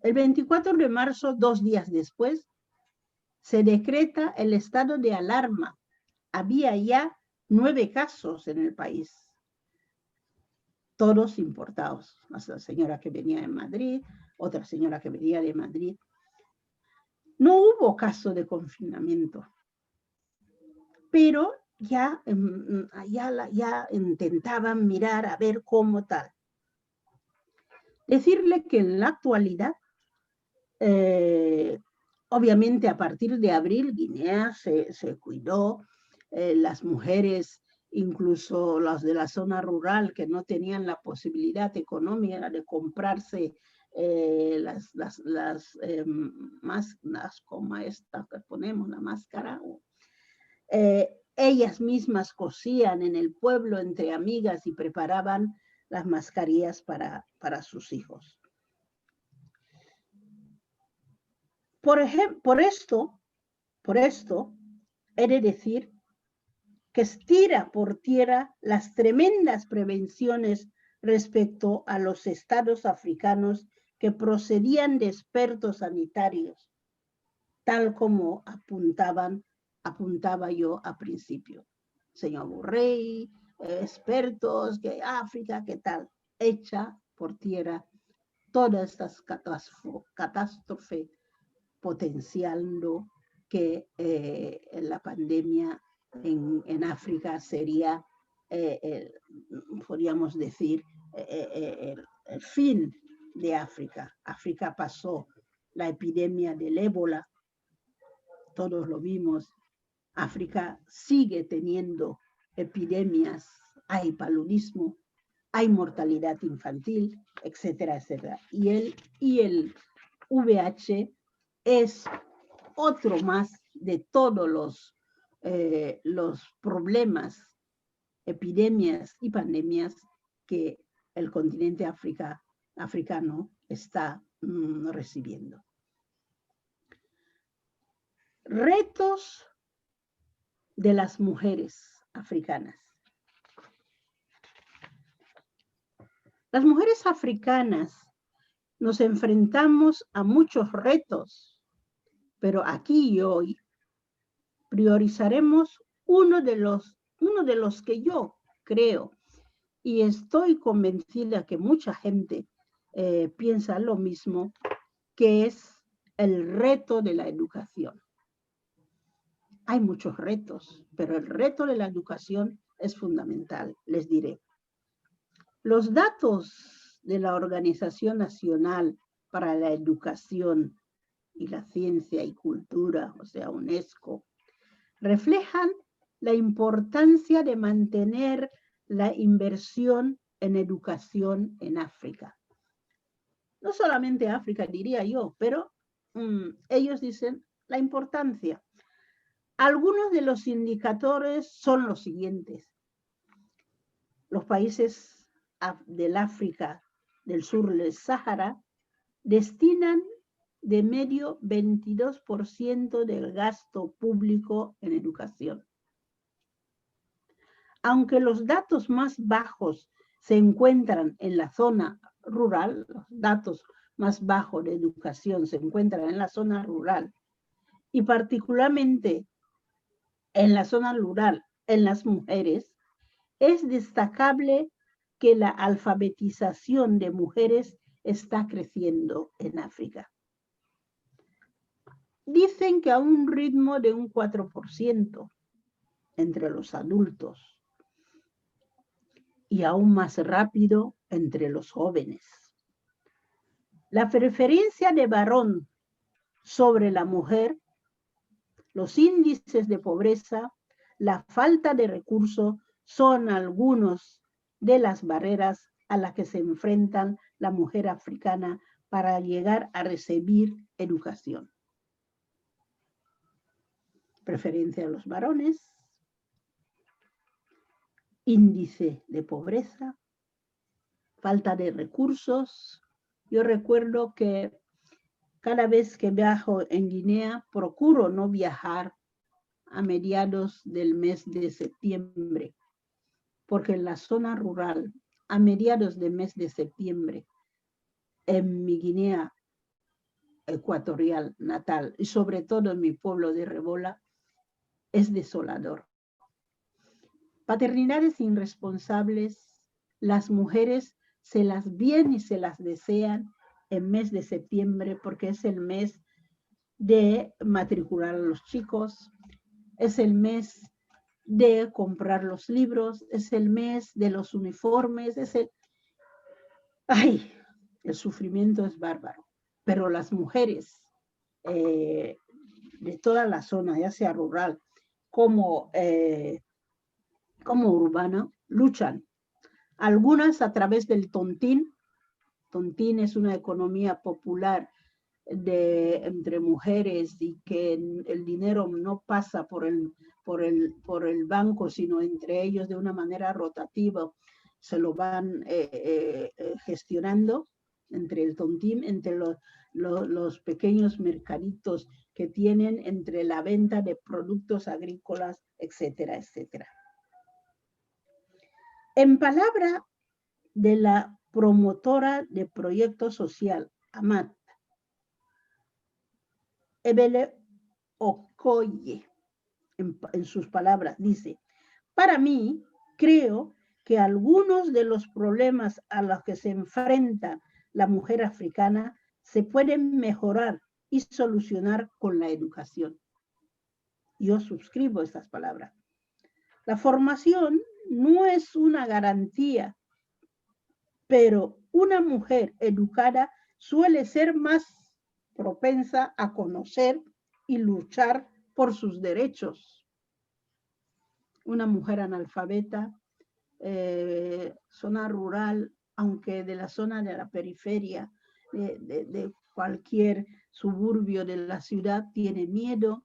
El 24 de marzo, 2 días después, se decreta el estado de alarma. Había ya 9 casos en el país, todos importados. La señora que venía de Madrid, otra señora que venía de Madrid. No hubo caso de confinamiento, pero ya intentaban mirar a ver cómo tal. Decirle que en la actualidad, obviamente a partir de abril, Guinea se cuidó, las mujeres, incluso las de la zona rural que no tenían la posibilidad económica de comprarse las máscaras como esta que ponemos, la máscara, ellas mismas cosían en el pueblo entre amigas y preparaban las mascarillas para sus hijos. Por esto, he de decir que tira por tierra las tremendas prevenciones respecto a los estados africanos que procedían de expertos sanitarios, tal como apuntaba yo al principio. Señor Borrell, expertos, que África, ¿qué tal? Echa por tierra todas estas catástrofes, potenciando que la pandemia en África sería, podríamos decir, el fin de África. África pasó la epidemia del ébola, todos lo vimos. África sigue teniendo epidemias, hay paludismo, hay mortalidad infantil, etcétera, etcétera. Y el VIH es otro más de todos los problemas, epidemias y pandemias que el continente africano está recibiendo. Retos de las mujeres africanas. Las mujeres africanas nos enfrentamos a muchos retos, pero aquí y hoy priorizaremos uno de los que yo creo y estoy convencida que mucha gente piensa lo mismo, que es el reto de la educación. Hay muchos retos, pero el reto de la educación es fundamental, les diré. Los datos de la Organización Nacional para la Educación y la Ciencia y Cultura, o sea, UNESCO, reflejan la importancia de mantener la inversión en educación en África. No solamente África, diría yo, pero ellos dicen la importancia. Algunos de los indicadores son los siguientes. Los países del África del sur del Sáhara destinan de medio 22% del gasto público en educación. Aunque los datos más bajos se encuentran en la zona rural, los datos más bajos de educación se encuentran en la zona rural y particularmente en la zona rural, en las mujeres, es destacable que la alfabetización de mujeres está creciendo en África. Dicen que a un ritmo de un 4% entre los adultos y aún más rápido entre los jóvenes. La preferencia de varón sobre la mujer, los índices de pobreza, la falta de recursos son algunos de las barreras a las que se enfrentan la mujer africana para llegar a recibir educación. Preferencia a los varones, índice de pobreza, falta de recursos. Yo recuerdo que cada vez que viajo en Guinea, procuro no viajar a mediados del mes de septiembre, porque en la zona rural, a mediados del mes de septiembre, en mi Guinea ecuatorial natal, y sobre todo en mi pueblo de Rebola, es desolador. Paternidades irresponsables, las mujeres se las vienen y se las desean en mes de septiembre porque es el mes de matricular a los chicos, es el mes de comprar los libros, es el mes de los uniformes, es el... ¡Ay! El sufrimiento es bárbaro. Pero las mujeres de toda la zona, ya sea rural como urbana, luchan. Algunas a través del tontín. Tontín es una economía popular entre mujeres y que el dinero no pasa por el banco, sino entre ellos de una manera rotativa. Se lo van gestionando entre el tontín, entre los pequeños mercaditos que tienen, entre la venta de productos agrícolas, etcétera, etcétera. En palabra de la promotora de proyecto social, Amat, Ebele Okoye, en sus palabras, dice: para mí, creo que algunos de los problemas a los que se enfrenta la mujer africana se pueden mejorar y solucionar con la educación. Yo suscribo estas palabras. La formación no es una garantía, pero una mujer educada suele ser más propensa a conocer y luchar por sus derechos. Una mujer analfabeta, zona rural, aunque de la zona de la periferia, de cualquier suburbio de la ciudad, tiene miedo,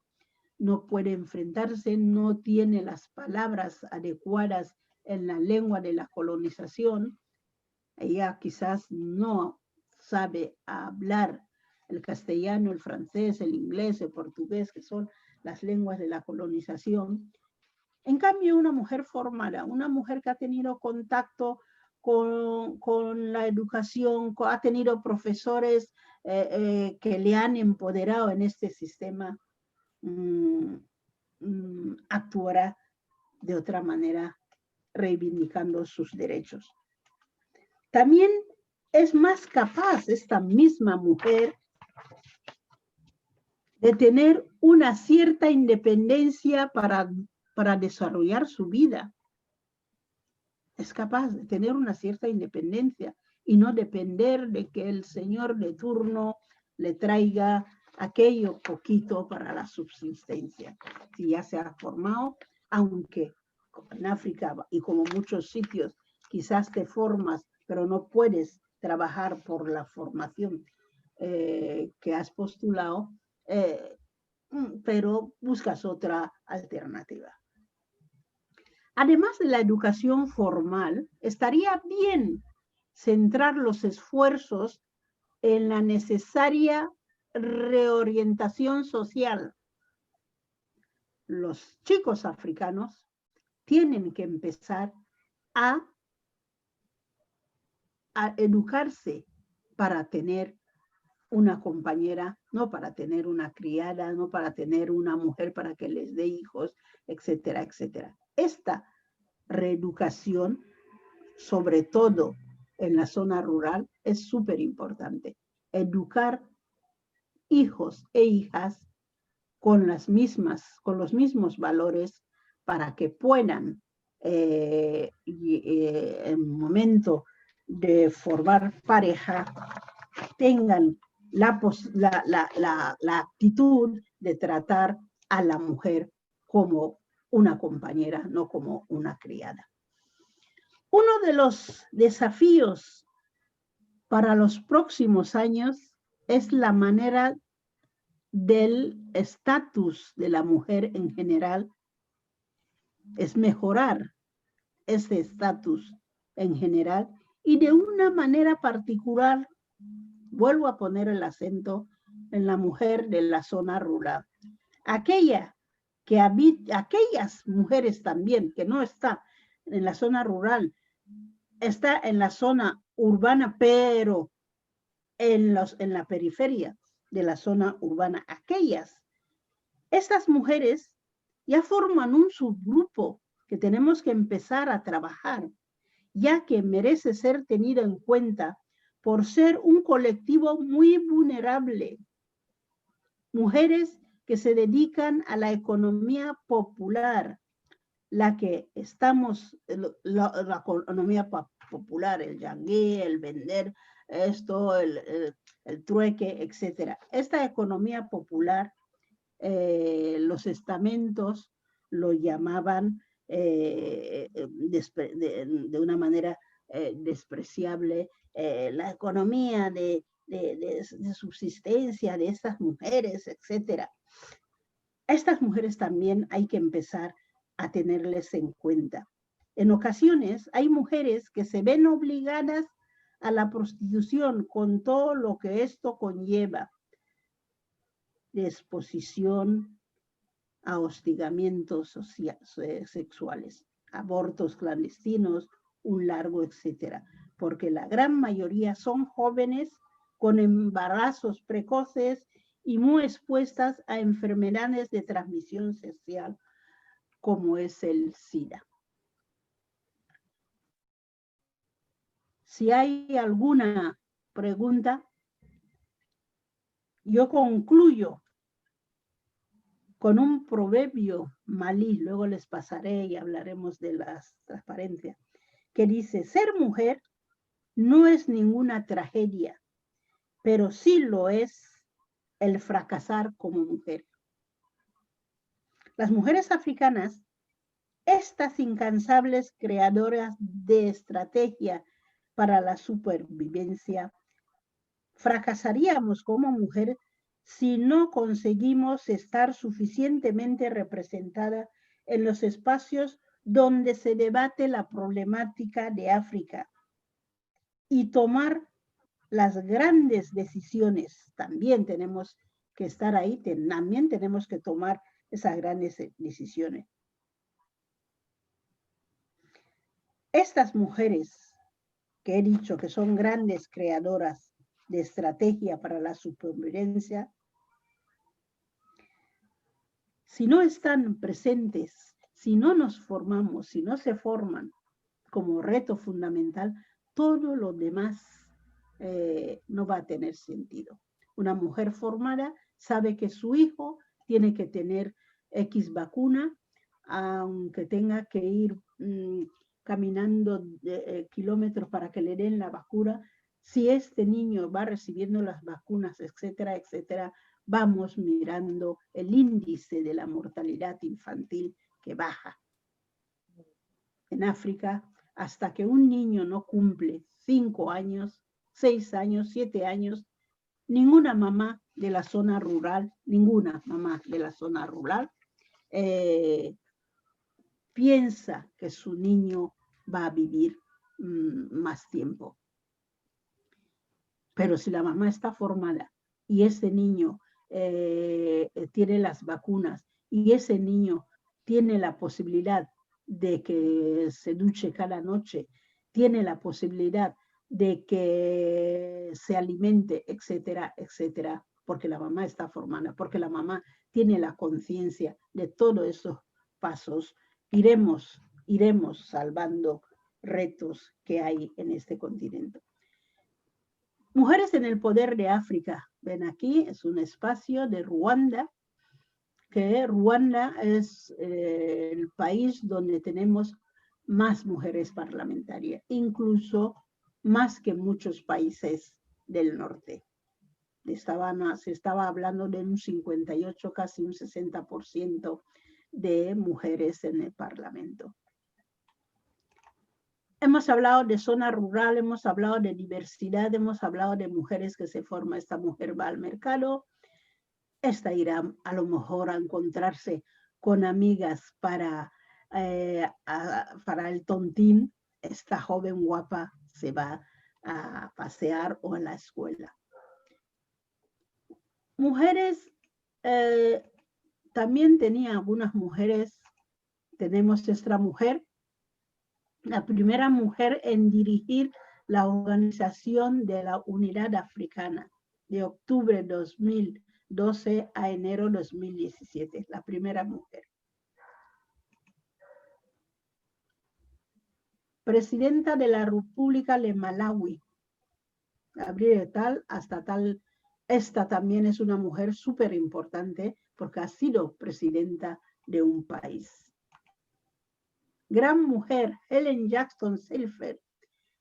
no puede enfrentarse, no tiene las palabras adecuadas en la lengua de la colonización. Ella quizás no sabe hablar el castellano, el francés, el inglés, el portugués, que son las lenguas de la colonización. En cambio, una mujer formada, una mujer que ha tenido contacto con la educación, ha tenido profesores que le han empoderado en este sistema, actuará de otra manera, reivindicando sus derechos. También es más capaz esta misma mujer de tener una cierta independencia para desarrollar su vida. Es capaz de tener una cierta independencia y no depender de que el señor de turno le traiga aquello poquito para la subsistencia. Si ya se ha formado, aunque en África y como muchos sitios, quizás te formas, pero no puedes trabajar por la formación que has postulado, pero buscas otra alternativa. Además de la educación formal, estaría bien centrar los esfuerzos en la necesaria reorientación social. Los chicos africanos tienen que empezar a educarse para tener una compañera, no para tener una criada, no para tener una mujer para que les dé hijos, etcétera, etcétera. Esta reeducación, sobre todo en la zona rural, es súper importante. Educar hijos e hijas con los mismos valores para que puedan, en el momento de formar pareja, tengan la actitud de tratar a la mujer como una compañera, no como una criada. Uno de los desafíos para los próximos años es la manera del estatus de la mujer en general, es mejorar ese estatus en general y de una manera particular, vuelvo a poner el acento en la mujer de la zona rural. Aquellas mujeres también que no están en la zona rural, está en la zona urbana, pero en la periferia de la zona urbana, estas mujeres ya forman un subgrupo que tenemos que empezar a trabajar, ya que merece ser tenido en cuenta por ser un colectivo muy vulnerable. Mujeres que se dedican a la economía popular, la economía popular, el yangué, el vender esto, el trueque, etc. Esta economía popular, los estamentos lo llamaban de una manera despreciable, la economía de subsistencia de estas mujeres, etc. A estas mujeres también hay que empezar a tenerles en cuenta. En ocasiones hay mujeres que se ven obligadas a la prostitución con todo lo que esto conlleva, de exposición a hostigamientos sexuales, abortos clandestinos, un largo etcétera, porque la gran mayoría son jóvenes con embarazos precoces y muy expuestas a enfermedades de transmisión sexual como es el SIDA. Si hay alguna pregunta, yo concluyo con un proverbio malí, luego les pasaré y hablaremos de la transparencia, que dice, ser mujer no es ninguna tragedia, pero sí lo es el fracasar como mujer. Las mujeres africanas, estas incansables creadoras de estrategia para la supervivencia, fracasaríamos como mujer si no conseguimos estar suficientemente representada en los espacios donde se debate la problemática de África y tomar las grandes decisiones. También tenemos que estar ahí, también tenemos que tomar esas grandes decisiones. Estas mujeres que he dicho que son grandes creadoras de estrategia para la supervivencia, si no están presentes, si no nos formamos, si no se forman como reto fundamental, todo lo demás no va a tener sentido. Una mujer formada sabe que su hijo tiene que tener X vacuna, aunque tenga que ir caminando kilómetros para que le den la vacuna. Si este niño va recibiendo las vacunas, etcétera, etcétera, vamos mirando el índice de la mortalidad infantil que baja. En África, hasta que un niño no cumple 5 años, 6 años, 7 años, ninguna mamá de la zona rural, piensa que su niño va a vivir más tiempo. Pero si la mamá está formada y ese niño tiene las vacunas y ese niño tiene la posibilidad de que se duche cada noche, tiene la posibilidad de que se alimente, etcétera, etcétera, porque la mamá está formada, porque la mamá tiene la conciencia de todos esos pasos, iremos salvando retos que hay en este continente. Mujeres en el poder de África. Ven aquí, es un espacio de Ruanda, que Ruanda es el país donde tenemos más mujeres parlamentarias, incluso más que muchos países del norte. Se estaba hablando de un 58, casi un 60% de mujeres en el Parlamento. Hemos hablado de zona rural, hemos hablado de diversidad, hemos hablado de mujeres que se forma, esta mujer va al mercado, esta irá a lo mejor a encontrarse con amigas para el tontín, esta joven guapa se va a pasear o a la escuela. Mujeres, también tenía algunas mujeres, tenemos esta mujer, la primera mujer en dirigir la Organización de la Unidad Africana, de octubre 2012 a enero 2017, la primera mujer. Presidenta de la República de Malawi, Gabriela tal, hasta tal, esta también es una mujer súper importante porque ha sido presidenta de un país. Gran mujer, Helen Jackson Seifer,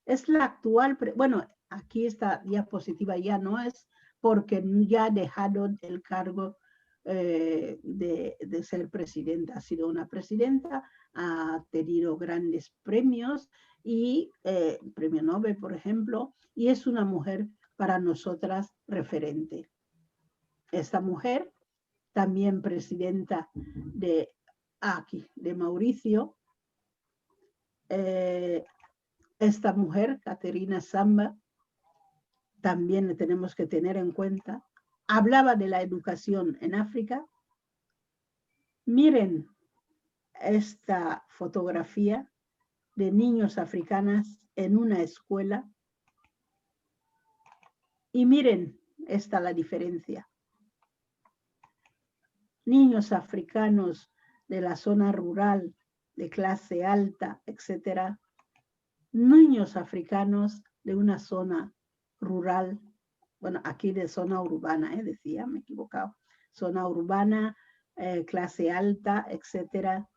es la actual, bueno, aquí esta diapositiva ya no es porque ya ha dejado el cargo de ser presidenta. Ha sido una presidenta, ha tenido grandes premios y premio Nobel, por ejemplo, y es una mujer para nosotras referente. Esta mujer, también presidenta de Mauricio, esta mujer, Caterina Samba, también le tenemos que tener en cuenta. Hablaba de la educación en África. Miren esta fotografía de niños africanos en una escuela. Y miren, esta la diferencia. Niños africanos de la zona rural, de clase alta, etcétera. Niños africanos de una zona rural, bueno, aquí de zona urbana, decía, me he equivocado, zona urbana, clase alta, etcétera.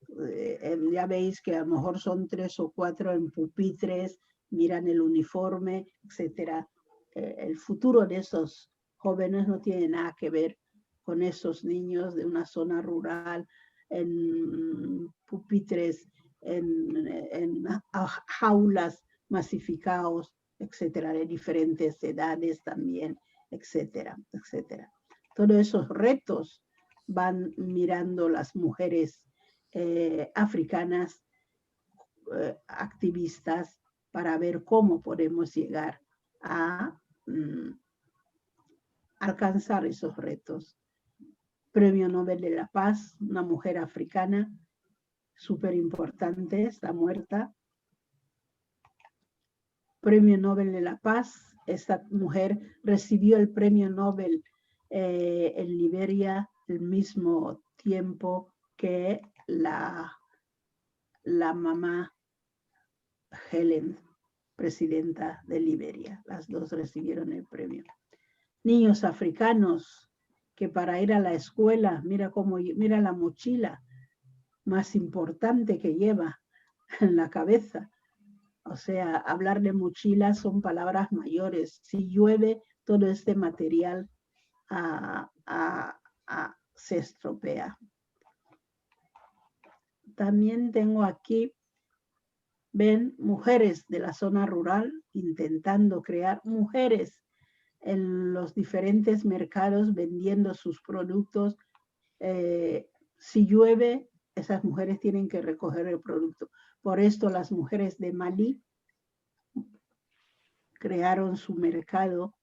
Ya veis que a lo mejor son 3 o 4 en pupitres, miran el uniforme, etcétera. El futuro de esos jóvenes no tiene nada que ver con esos niños de una zona rural, en pupitres, en jaulas masificados, etcétera, de diferentes edades también, etcétera, etcétera. Todos esos retos van mirando las mujeres africanas activistas para ver cómo podemos llegar a alcanzar esos retos. Premio Nobel de la Paz, una mujer africana súper importante, está muerta. Premio Nobel de la Paz, esta mujer recibió el premio Nobel en Liberia al mismo tiempo que la mamá Helen, presidenta de Liberia. Las dos recibieron el premio. Niños africanos que para ir a la escuela, mira la mochila más importante que lleva en la cabeza. O sea, hablar de mochila son palabras mayores. Si llueve, todo este material se estropea. También tengo aquí, ven, mujeres de la zona rural intentando crear mujeres en los diferentes mercados vendiendo sus productos. Si llueve, esas mujeres tienen que recoger el producto. Por esto las mujeres de Malí crearon su mercado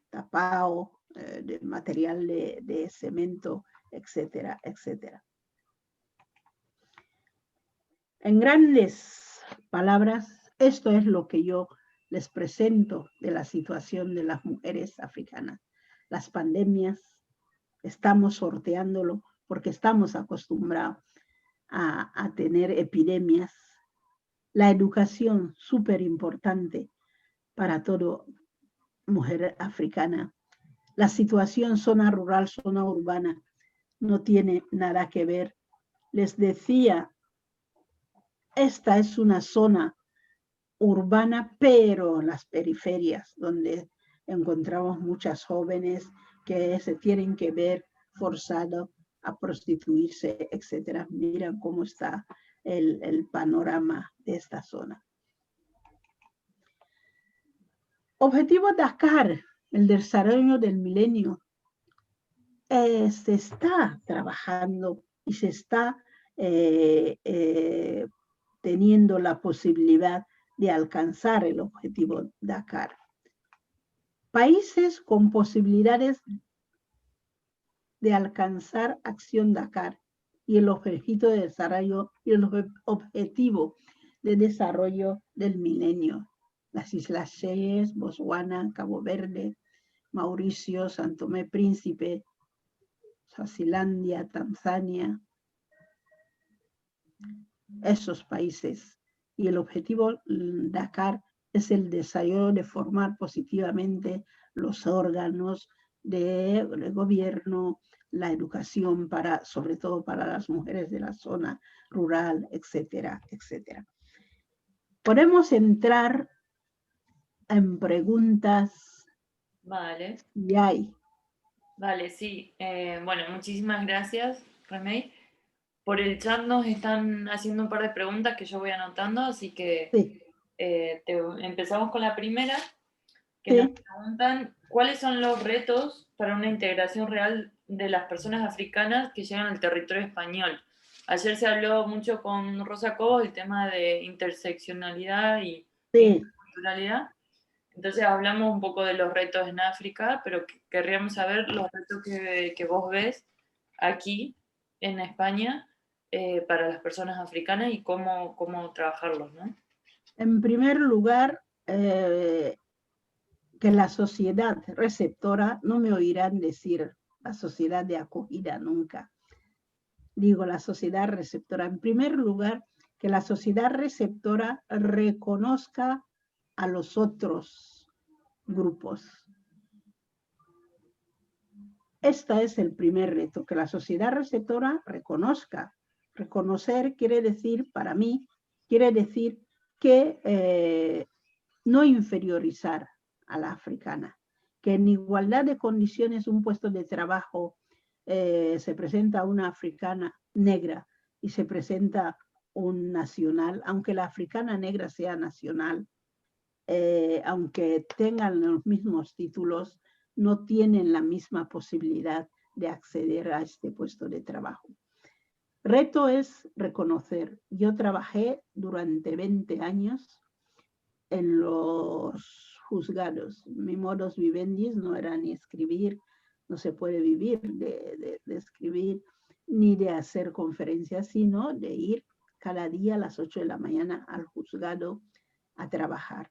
tapado de material de cemento, etcétera, etcétera. En grandes palabras, esto es lo que yo les presento de la situación de las mujeres africanas. Las pandemias, estamos sorteándolo porque estamos acostumbrados a tener epidemias. La educación, súper importante para toda mujer africana. La situación zona rural, zona urbana, no tiene nada que ver. Les decía, esta es una zona urbana, pero en las periferias, donde encontramos muchas jóvenes que se tienen que ver forzados a prostituirse, etcétera. Miren cómo está el panorama de esta zona. Objetivo Dakar, el desarrollo del milenio. Se está trabajando y se está teniendo la posibilidad de alcanzar el objetivo Dakar. Países con posibilidades de alcanzar Acción Dakar y el objetivo de desarrollo y el objetivo de desarrollo del milenio. Las Islas Seychelles, Botswana, Cabo Verde, Mauricio, Santo Tomé Príncipe, Suazilandia, Tanzania, esos países. Y el objetivo Dakar es el desarrollo de formar positivamente los órganos de gobierno, la educación sobre todo para las mujeres de la zona rural, etcétera, etcétera. Podemos entrar en preguntas. Vale. Si hay. Vale, sí. Bueno, muchísimas gracias, Remey. Por el chat nos están haciendo un par de preguntas que yo voy anotando, así que Sí. Empezamos con la primera, que Sí. nos preguntan cuáles son los retos para una integración real de las personas africanas que llegan al territorio español. Ayer se habló mucho con Rosa Cobos el tema de interseccionalidad y interculturalidad. Entonces hablamos un poco de los retos en África, pero querríamos saber los retos que vos ves aquí en España para las personas africanas y cómo trabajarlos, ¿no? En primer lugar, que la sociedad receptora, no me oirán decir la sociedad de acogida nunca. Digo la sociedad receptora. En primer lugar, que la sociedad receptora reconozca a los otros grupos. Este es el primer reto, que la sociedad receptora reconozca. Reconocer quiere decir, para mí, quiere decir que no inferiorizar a la africana, que en igualdad de condiciones un puesto de trabajo se presenta una africana negra y se presenta un nacional, aunque la africana negra sea nacional, aunque tengan los mismos títulos, no tienen la misma posibilidad de acceder a este puesto de trabajo. Reto es reconocer. Yo trabajé durante 20 años en los juzgados. Mi modus vivendi no era ni escribir, no se puede vivir de escribir, ni de hacer conferencias, sino de ir cada día a las 8 de la mañana al juzgado a trabajar.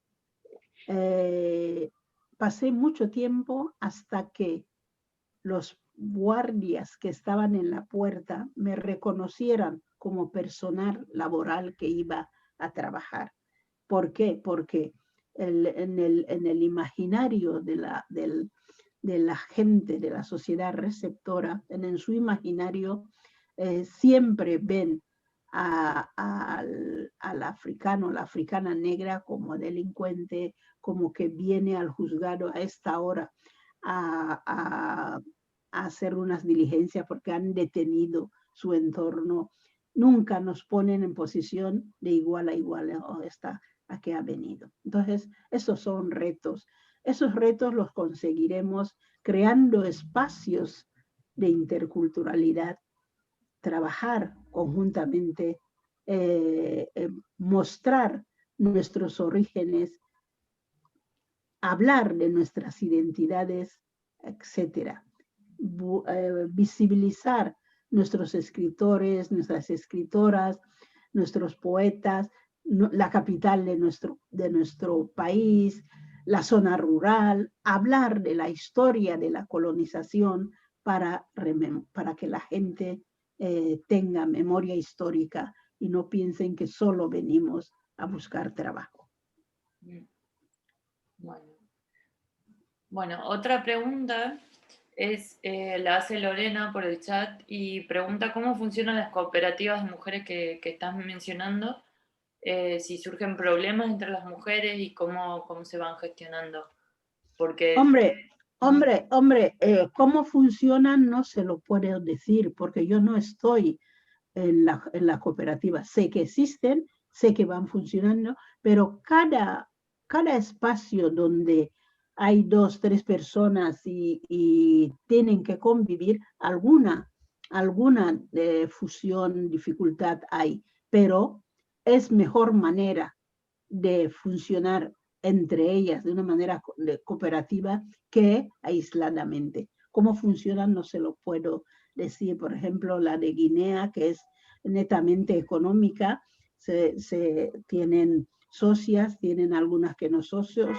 Pasé mucho tiempo hasta que los guardias que estaban en la puerta me reconocieran como personal laboral que iba a trabajar. ¿Por qué? Porque en el imaginario de la gente, de la sociedad receptora, en su imaginario siempre ven al africano, la africana negra como delincuente, como que viene al juzgado a esta hora a hacer unas diligencias porque han detenido su entorno. Nunca nos ponen en posición de igual a igual a que ha venido. Entonces, esos son retos. Esos retos los conseguiremos creando espacios de interculturalidad, trabajar conjuntamente, mostrar nuestros orígenes, hablar de nuestras identidades, etc. Visibilizar nuestros escritores, nuestras escritoras, nuestros poetas, la capital de nuestro país, la zona rural, hablar de la historia de la colonización para que la gente tenga memoria histórica y no piensen que solo venimos a buscar trabajo. Bueno, otra pregunta la hace Lorena por el chat y pregunta cómo funcionan las cooperativas de mujeres que estás mencionando, si surgen problemas entre las mujeres y cómo se van gestionando. Porque... Hombre, ¿cómo funcionan? No se lo puedo decir porque yo no estoy en la cooperativa. Sé que existen, sé que van funcionando, pero cada espacio donde hay 2, 3 personas y tienen que convivir, alguna fusión, dificultad hay, pero es mejor manera de funcionar entre ellas de una manera cooperativa que aisladamente. ¿Cómo funcionan? No se lo puedo decir. Por ejemplo, la de Guinea, que es netamente económica, se tienen socias, tienen algunas que no socias,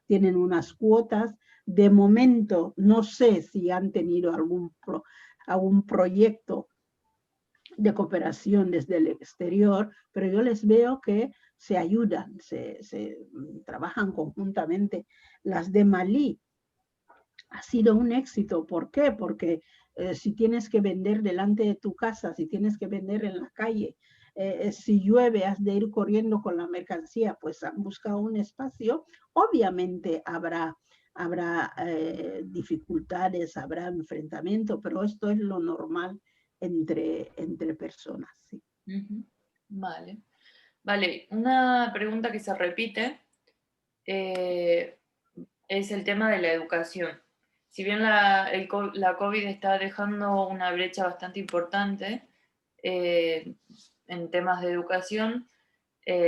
tienen unas cuotas. De momento, no sé si han tenido algún proyecto de cooperación desde el exterior, pero yo les veo que se ayudan, se trabajan conjuntamente. Las de Malí ha sido un éxito. ¿Por qué? Porque si tienes que vender delante de tu casa, si tienes que vender en la calle, si llueve has de ir corriendo con la mercancía, pues han buscado un espacio. Obviamente habrá dificultades, habrá enfrentamiento, pero esto es lo normal entre personas. Sí. Vale. Vale, una pregunta que se repite es el tema de la educación. Si bien la COVID está dejando una brecha bastante importante en temas de educación,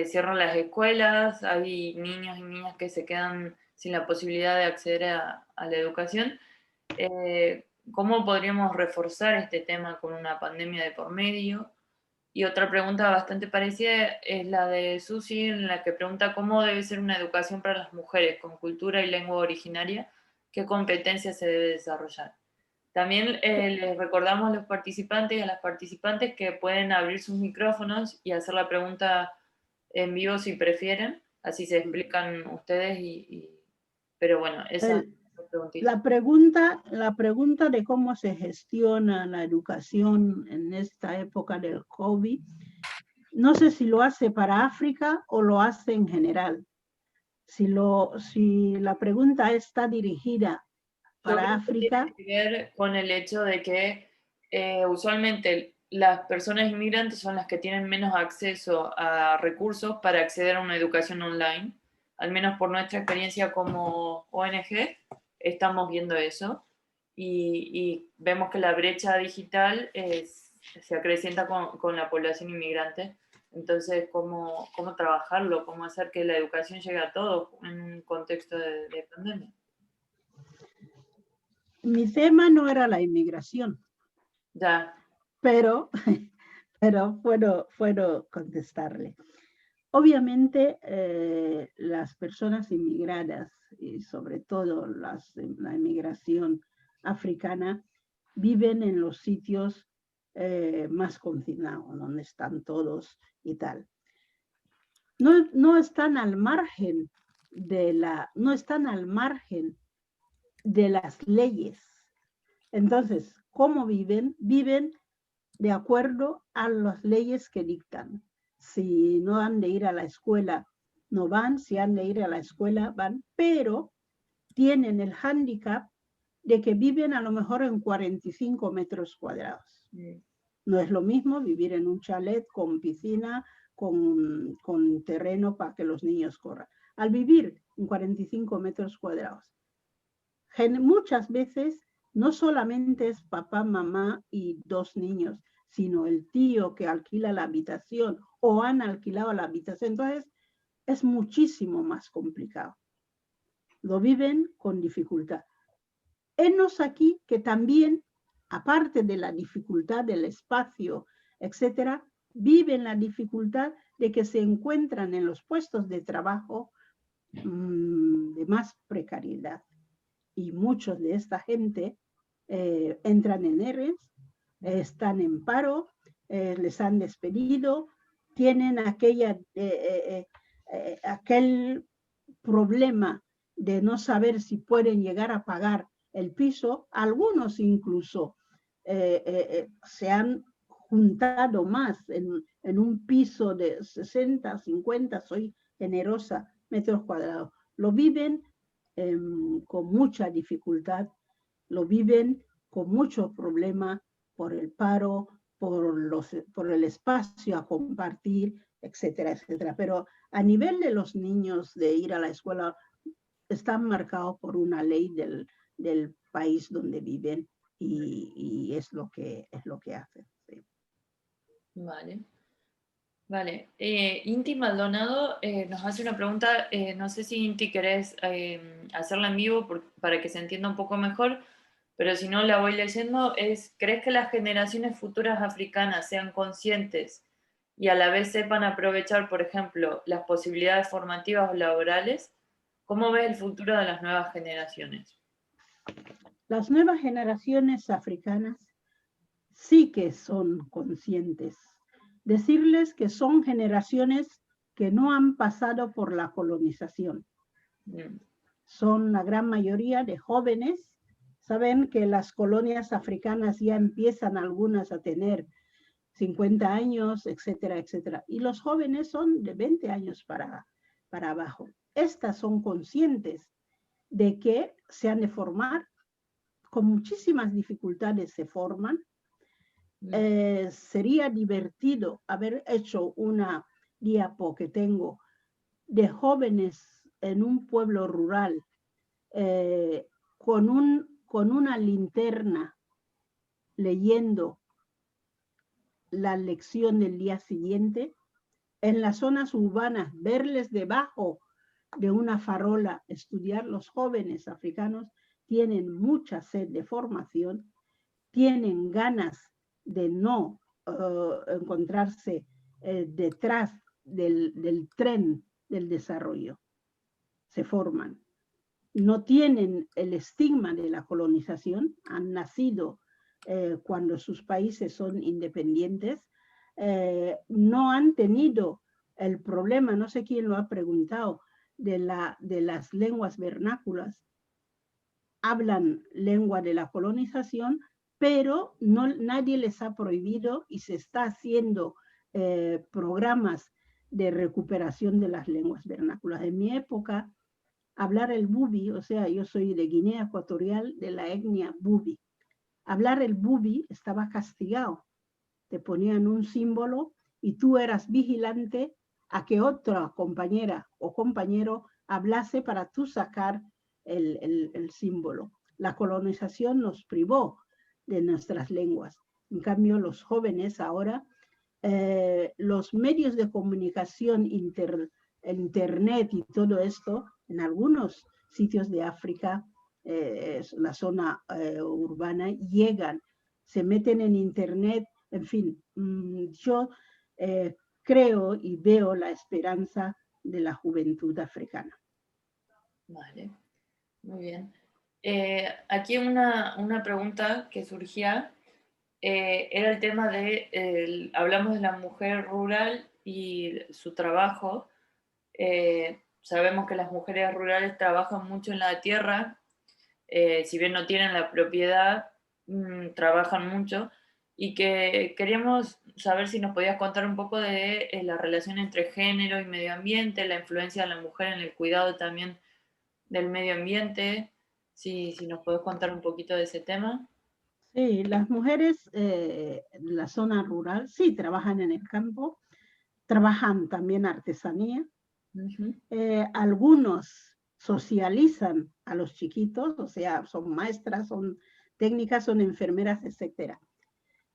cierran las escuelas, hay niños y niñas que se quedan sin la posibilidad de acceder a la educación. ¿Cómo podríamos reforzar este tema con una pandemia de por medio? Y otra pregunta bastante parecida es la de Susi, en la que pregunta cómo debe ser una educación para las mujeres con cultura y lengua originaria, qué competencias se debe desarrollar. También les recordamos a los participantes y a las participantes que pueden abrir sus micrófonos y hacer la pregunta en vivo si prefieren, así se explican ustedes pero bueno, esa la pregunta de cómo se gestiona la educación en esta época del COVID, no sé si lo hace para África o lo hace en general. Si la pregunta está dirigida para África. Tiene que ver con el hecho de que usualmente las personas inmigrantes son las que tienen menos acceso a recursos para acceder a una educación online. Al menos por nuestra experiencia como ONG, estamos viendo eso. Y vemos que la brecha digital se acrecienta con la población inmigrante. Entonces, ¿cómo trabajarlo? ¿Cómo hacer que la educación llegue a todos en un contexto de pandemia? Mi tema no era la inmigración. Ya. Pero puedo contestarle. Obviamente, las personas inmigradas, y sobre todo la inmigración africana, viven en los sitios más confinados, donde están todos y tal. No están al margen no están al margen de las leyes. Entonces, ¿cómo viven? Viven de acuerdo a las leyes que dictan. Si no han de ir a la escuela, no van. Si han de ir a la escuela, van. Pero tienen el hándicap de que viven a lo mejor en 45 metros cuadrados. No es lo mismo vivir en un chalet con piscina, con terreno para que los niños corran. Al vivir en 45 metros cuadrados, muchas veces no solamente es papá, mamá y 2 niños, sino el tío que alquila la habitación o han alquilado la habitación. Entonces, es muchísimo más complicado. Lo viven con dificultad. Henos aquí que también, aparte de la dificultad del espacio, etcétera, viven la dificultad de que se encuentran en los puestos de trabajo de más precariedad. Y muchos de esta gente entran en ERES, están en paro, les han despedido, tienen aquel problema de no saber si pueden llegar a pagar el piso. Algunos incluso se han juntado más en un piso de 60, 50, soy generosa, metros cuadrados. Lo viven con mucha dificultad, lo viven con muchos problemas por el paro, por el espacio a compartir, etcétera, etcétera. Pero a nivel de los niños de ir a la escuela, están marcados por una ley del país donde viven y es lo que hacen. Sí. Vale. Vale. Inti Maldonado nos hace una pregunta, no sé si Inti querés hacerla en vivo para que se entienda un poco mejor, pero si no la voy leyendo, ¿crees que las generaciones futuras africanas sean conscientes y a la vez sepan aprovechar, por ejemplo, las posibilidades formativas o laborales? ¿Cómo ves el futuro de las nuevas generaciones? Las nuevas generaciones africanas sí que son conscientes. Decirles que son generaciones que no han pasado por la colonización. Son la gran mayoría de jóvenes. Saben que las colonias africanas ya empiezan algunas a tener 50 años, etcétera, etcétera. Y los jóvenes son de 20 años para abajo. Estas son conscientes de que se han de formar, con muchísimas dificultades se forman. Sería divertido haber hecho una diapo que tengo de jóvenes en un pueblo rural con una linterna leyendo la lección del día siguiente. En las zonas urbanas, verles debajo de una farola estudiar. Los jóvenes africanos tienen mucha sed de formación, tienen ganas de no encontrarse detrás del tren del desarrollo. Se forman. No tienen el estigma de la colonización, han nacido cuando sus países son independientes, no han tenido el problema, no sé quién lo ha preguntado, de las lenguas vernáculas. Hablan lengua de la colonización, pero nadie les ha prohibido y se está haciendo programas de recuperación de las lenguas vernáculas. En mi época, hablar el bubi, o sea, yo soy de Guinea Ecuatorial, de la etnia bubi. Hablar el bubi estaba castigado. Te ponían un símbolo y tú eras vigilante a que otra compañera o compañero hablase para tú sacar el símbolo. La colonización nos privó de nuestras lenguas. En cambio, los jóvenes ahora, los medios de comunicación, internet y todo esto, en algunos sitios de África, la zona urbana, llegan, se meten en internet, en fin, yo creo y veo la esperanza de la juventud africana. Vale, muy bien. Aquí una pregunta que surgía era el tema de, hablamos de la mujer rural y su trabajo. Sabemos que las mujeres rurales trabajan mucho en la tierra, si bien no tienen la propiedad, trabajan mucho, y que queríamos saber si nos podías contar un poco de la relación entre género y medio ambiente, la influencia de la mujer en el cuidado también del medio ambiente, si nos podés contar un poquito de ese tema. Sí, las mujeres en la zona rural sí trabajan en el campo, trabajan también artesanía. Algunos socializan a los chiquitos, o sea, son maestras, son técnicas, son enfermeras, etc.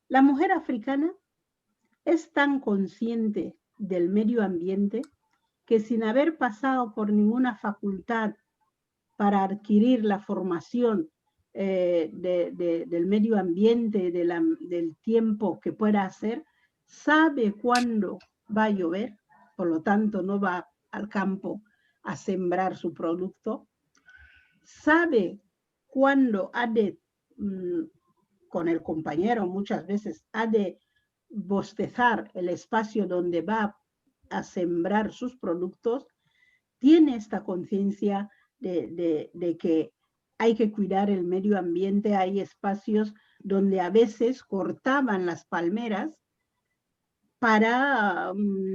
La mujer africana es tan consciente del medio ambiente que sin haber pasado por ninguna facultad para adquirir la formación del medio ambiente, del tiempo que pueda hacer, sabe cuándo va a llover, por lo tanto no va al campo a sembrar su producto, sabe cuándo ha de, con el compañero muchas veces, ha de bostezar el espacio donde va a sembrar sus productos, tiene esta conciencia de que hay que cuidar el medio ambiente. Hay espacios donde a veces cortaban las palmeras para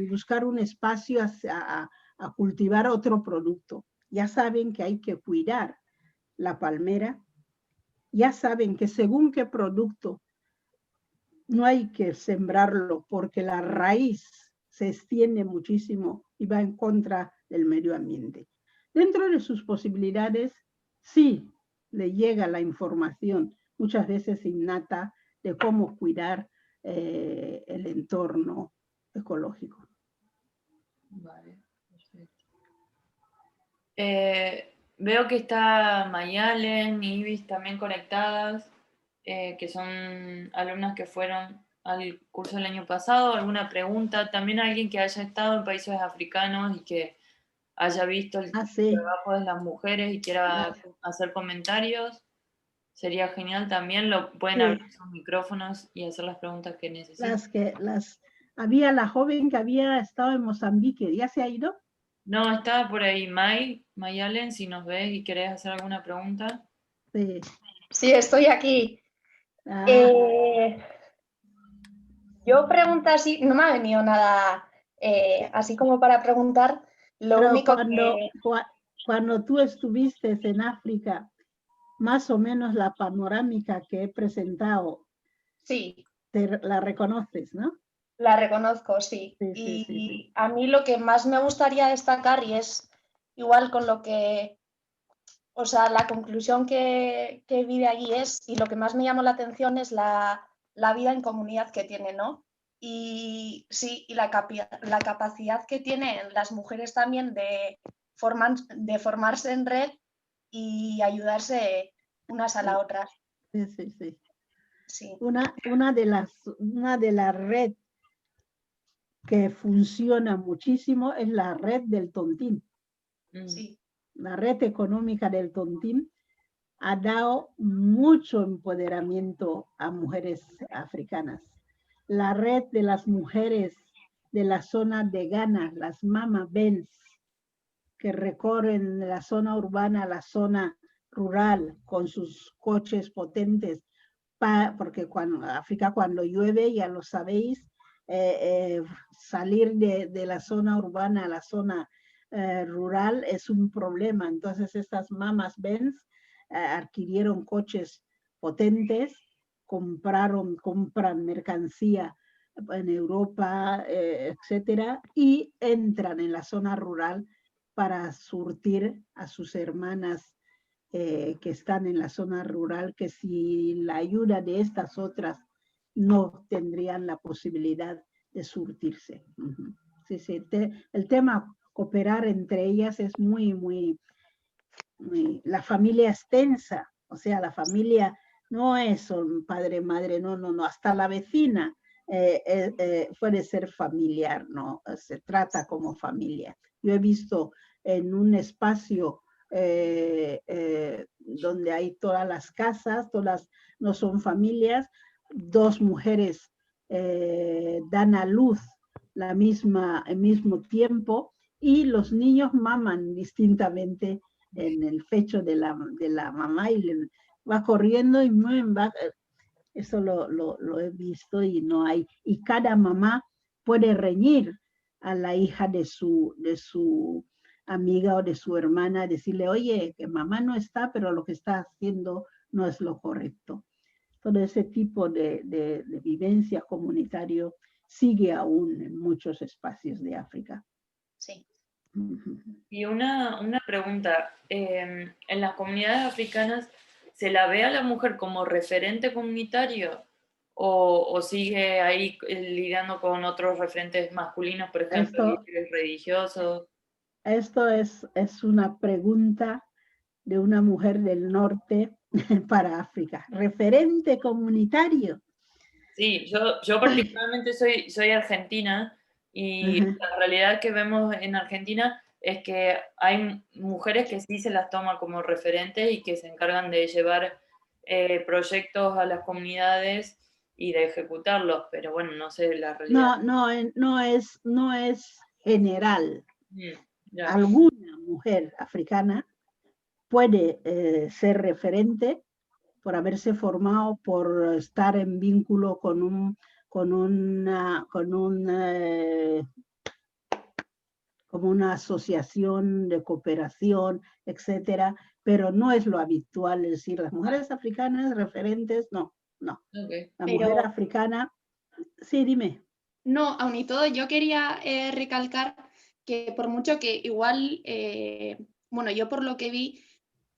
buscar un espacio a cultivar otro producto. Ya saben que hay que cuidar la palmera, ya saben que según qué producto no hay que sembrarlo porque la raíz se extiende muchísimo y va en contra del medio ambiente. Dentro de sus posibilidades, sí le llega la información, muchas veces innata, de cómo cuidar el entorno ecológico. Vale, perfecto. Veo que está Mayalen y Ibis también conectadas, que son alumnas que fueron al curso el año pasado. ¿Alguna pregunta? También alguien que haya estado en países africanos y que haya visto el trabajo de las mujeres y quiera hacer comentarios. Sería genial también, pueden abrir sus micrófonos y hacer las preguntas que necesiten. Había la joven que había estado en Mozambique, ¿ya se ha ido? No, estaba por ahí Mayalen, si nos ves y querés hacer alguna pregunta. Sí, sí, estoy aquí. Yo pregunto así, no me ha venido nada así como para preguntar. Cuando tú estuviste en África, más o menos la panorámica que he presentado, sí, la reconoces, ¿no? La reconozco, sí. Sí. A mí lo que más me gustaría destacar, y es igual con lo que, o sea, la conclusión que vi de allí y lo que más me llamó la atención es la vida en comunidad que tiene, ¿no? Y sí, y la capacidad que tienen las mujeres también de formarse en red y ayudarse unas a la otra. Sí. Una de las redes que funciona muchísimo es la red del Tontín. Sí. La red económica del Tontín ha dado mucho empoderamiento a mujeres africanas. La red de las mujeres de la zona de Ghana, las Mama Benz, que recorren la zona urbana a la zona rural con sus coches potentes, porque África cuando llueve, ya lo sabéis, salir de la zona urbana a la zona rural es un problema. Entonces estas Mamas Benz adquirieron coches potentes, compran mercancía en Europa, etcétera, y entran en la zona rural para surtir a sus hermanas que están en la zona rural, que sin la ayuda de estas otras no tendrían la posibilidad de surtirse. Sí, el tema cooperar entre ellas es muy, la familia es tensa, o sea, la familia no es un padre, madre, no, hasta la vecina puede ser familiar, ¿no? Se trata como familia. Yo he visto en un espacio donde hay todas las casas, todas no son familias, dos mujeres dan a luz al mismo tiempo y los niños maman distintamente en el pecho de la mamá y va corriendo y va, eso lo he visto y no hay, y cada mamá puede reñir a la hija de su amiga o de su hermana, decirle, oye, que mamá no está, pero lo que está haciendo no es lo correcto. Todo ese tipo de vivencia comunitario sigue aún en muchos espacios de África. Sí. Y una pregunta, ¿en las comunidades africanas se la ve a la mujer como referente comunitario o sigue ahí lidiando con otros referentes masculinos, por ejemplo, líderes religiosos? Esto es una pregunta de una mujer del norte para África. ¿Referente comunitario? Sí, yo particularmente soy argentina y la realidad que vemos en Argentina es que hay mujeres que sí se las toma como referentes y que se encargan de llevar proyectos a las comunidades y de ejecutarlos, pero bueno, no sé la realidad. No es general. Alguna mujer africana puede ser referente por haberse formado, por estar en vínculo con como una asociación de cooperación, etcétera, pero no es lo habitual, es decir, las mujeres africanas referentes, no. Okay. La mujer africana Sí, dime. No, aun y todo, yo quería recalcar que por mucho que igual, bueno, yo por lo que vi,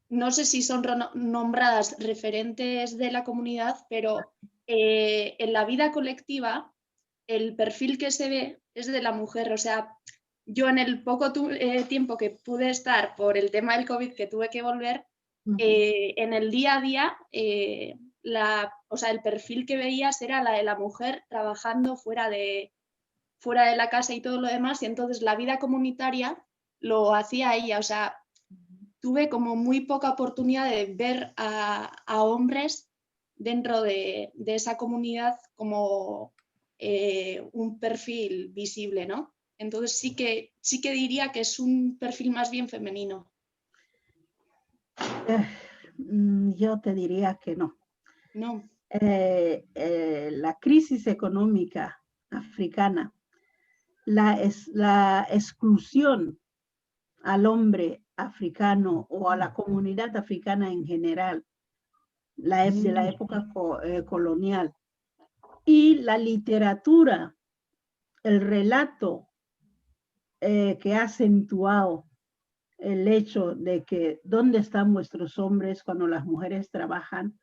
no sé si son nombradas referentes de la comunidad, pero en la vida colectiva el perfil que se ve es de la mujer. O sea, yo en el poco tiempo que pude estar por el tema del COVID, que tuve que volver, en el día a día, o sea, el perfil que veías era la de la mujer trabajando fuera de la casa y todo lo demás, y entonces la vida comunitaria lo hacía ella. O sea, tuve como muy poca oportunidad de ver a hombres dentro de esa comunidad como un perfil visible, ¿no? Entonces sí que diría que es un perfil más bien femenino. Yo te diría que no. No. La crisis económica africana, la exclusión al hombre africano o a la comunidad africana en general, de la época colonial, y la literatura, el relato que ha acentuado el hecho de que dónde están nuestros hombres cuando las mujeres trabajan,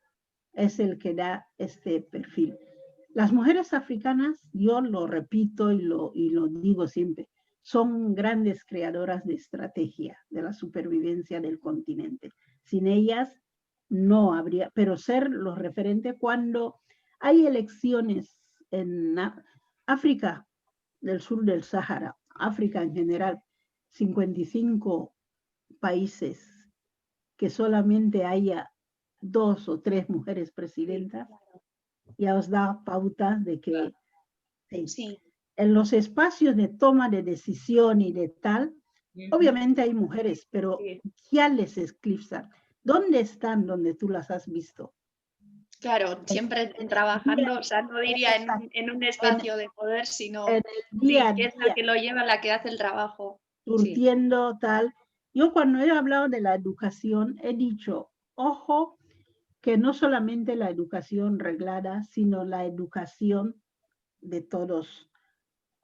es el que da este perfil. Las mujeres africanas, yo lo repito y lo digo siempre, son grandes creadoras de estrategia de la supervivencia del continente. Sin ellas no habría, pero ser los referentes cuando hay elecciones en África del sur del Sahara, África en general, 55 países, que solamente haya 2 o 3 mujeres presidentas, ya os da pauta de que sí. En los espacios de toma de decisión y de tal, obviamente hay mujeres, pero ya les eclipsan. ¿Dónde están donde tú las has visto? Claro, siempre trabajando, o sea, no diría en un espacio de poder, sino en el día a que es la que lo lleva, la que hace el trabajo. Surtiendo tal. Yo cuando he hablado de la educación, he dicho, ojo, que no solamente la educación reglada, sino la educación de todos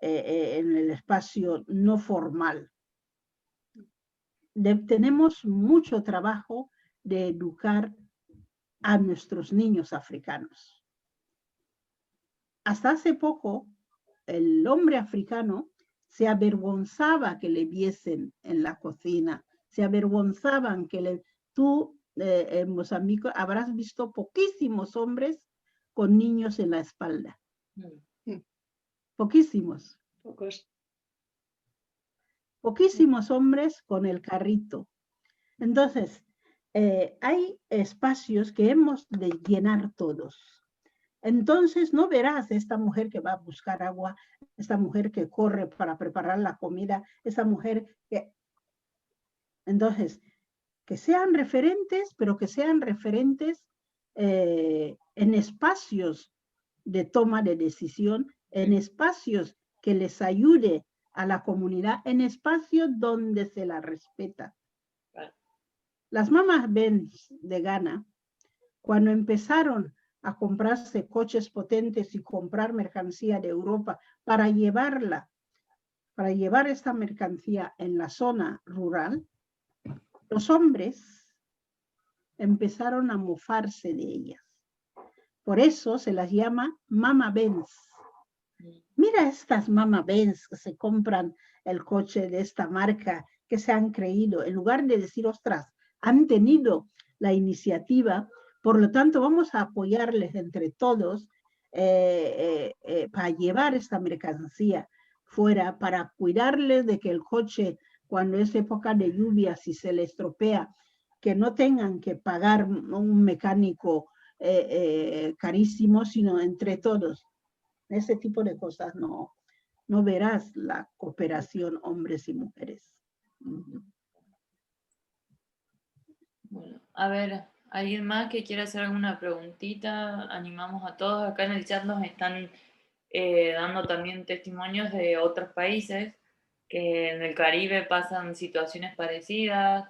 en el espacio no formal. Tenemos mucho trabajo de educar a nuestros niños africanos. Hasta hace poco, el hombre africano se avergonzaba que le viesen en la cocina, se avergonzaban que tú en Mozambique habrás visto poquísimos hombres con niños en la espalda. Poquísimos. Pocos. Poquísimos hombres con el carrito. Entonces, hay espacios que hemos de llenar todos. Entonces no verás esta mujer que va a buscar agua, esta mujer que corre para preparar la comida, esta mujer que... Entonces, que sean referentes, pero que sean referentes en espacios de toma de decisión, en espacios que les ayude a la comunidad, en espacios donde se la respeta. Las mamás Benz de Ghana, cuando empezaron a comprarse coches potentes y comprar mercancía de Europa para llevar esta mercancía en la zona rural, los hombres empezaron a mofarse de ellas. Por eso se las llama Mama Benz. Mira estas Mama Benz que se compran el coche de esta marca, que se han creído, en lugar de decir, ostras, han tenido la iniciativa, por lo tanto vamos a apoyarles entre todos para llevar esta mercancía fuera, para cuidarles de que el coche, cuando es época de lluvia, si se le estropea, que no tengan que pagar un mecánico carísimo, sino entre todos. Ese tipo de cosas no verás la cooperación hombres y mujeres. Bueno, a ver, ¿alguien más que quiera hacer alguna preguntita? Animamos a todos. Acá en el chat nos están dando también testimonios de otros países que en el Caribe pasan situaciones parecidas,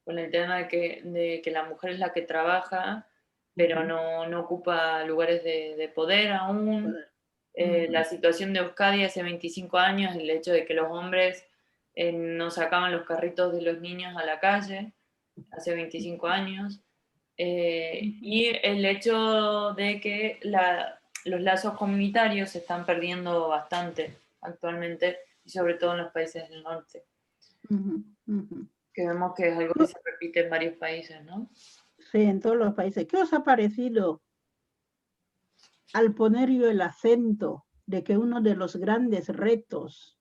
con el tema de que la mujer es la que trabaja, pero no ocupa lugares de poder aún. La situación de Euskadi hace 25 años, el hecho de que los hombres no sacaban los carritos de los niños a la calle, hace 25 años, y el hecho de que los lazos comunitarios se están perdiendo bastante actualmente, y sobre todo en los países del norte. Que vemos que es algo que se repite en varios países, ¿no? Sí, en todos los países. ¿Qué os ha parecido al poner yo el acento de que uno de los grandes retos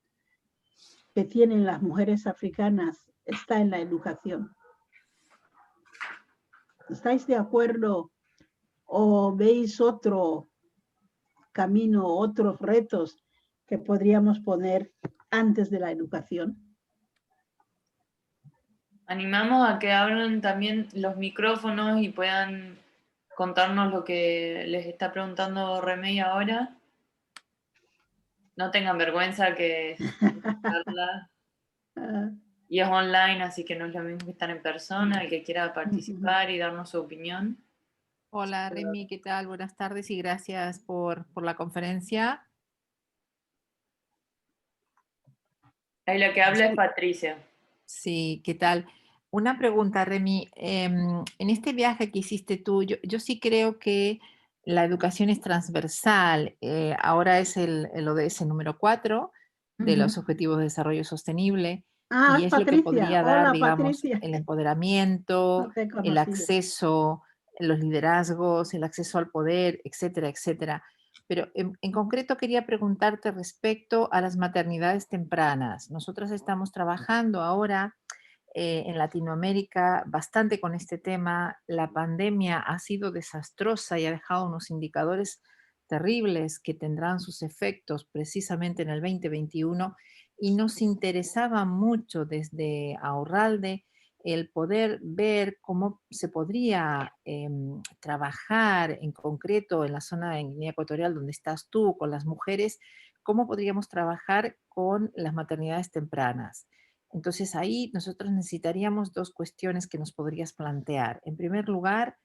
que tienen las mujeres africanas está en la educación? ¿Estáis de acuerdo o veis otro camino, otros retos que podríamos poner antes de la educación? Animamos a que abran también los micrófonos y puedan contarnos lo que les está preguntando Remey ahora. No tengan vergüenza que y es online, así que no es lo mismo que estar en persona. El que quiera participar y darnos su opinión. Hola Remy, ¿qué tal? Buenas tardes y gracias por la conferencia. Ahí la que habla es Patricia. Sí, ¿qué tal? Una pregunta, Remy. En este viaje que hiciste tú, yo sí creo que la educación es transversal. Ahora es el ODS número 4 de los Objetivos de Desarrollo Sostenible. Ah, Y es lo que Patricia. podría dar, Hola, digamos, Patricia. el empoderamiento, No te he el conocido. acceso, los liderazgos, el acceso al poder, etcétera, etcétera. Pero en concreto quería preguntarte respecto a las maternidades tempranas. Nosotras estamos trabajando ahora en Latinoamérica bastante con este tema. La pandemia ha sido desastrosa y ha dejado unos indicadores terribles que tendrán sus efectos precisamente en el 2021 y nos interesaba mucho desde Ahorralde el poder ver cómo se podría trabajar en concreto en la zona de Guinea Ecuatorial donde estás tú, con las mujeres, cómo podríamos trabajar con las maternidades tempranas. Entonces ahí nosotros necesitaríamos dos cuestiones que nos podrías plantear. En primer lugar,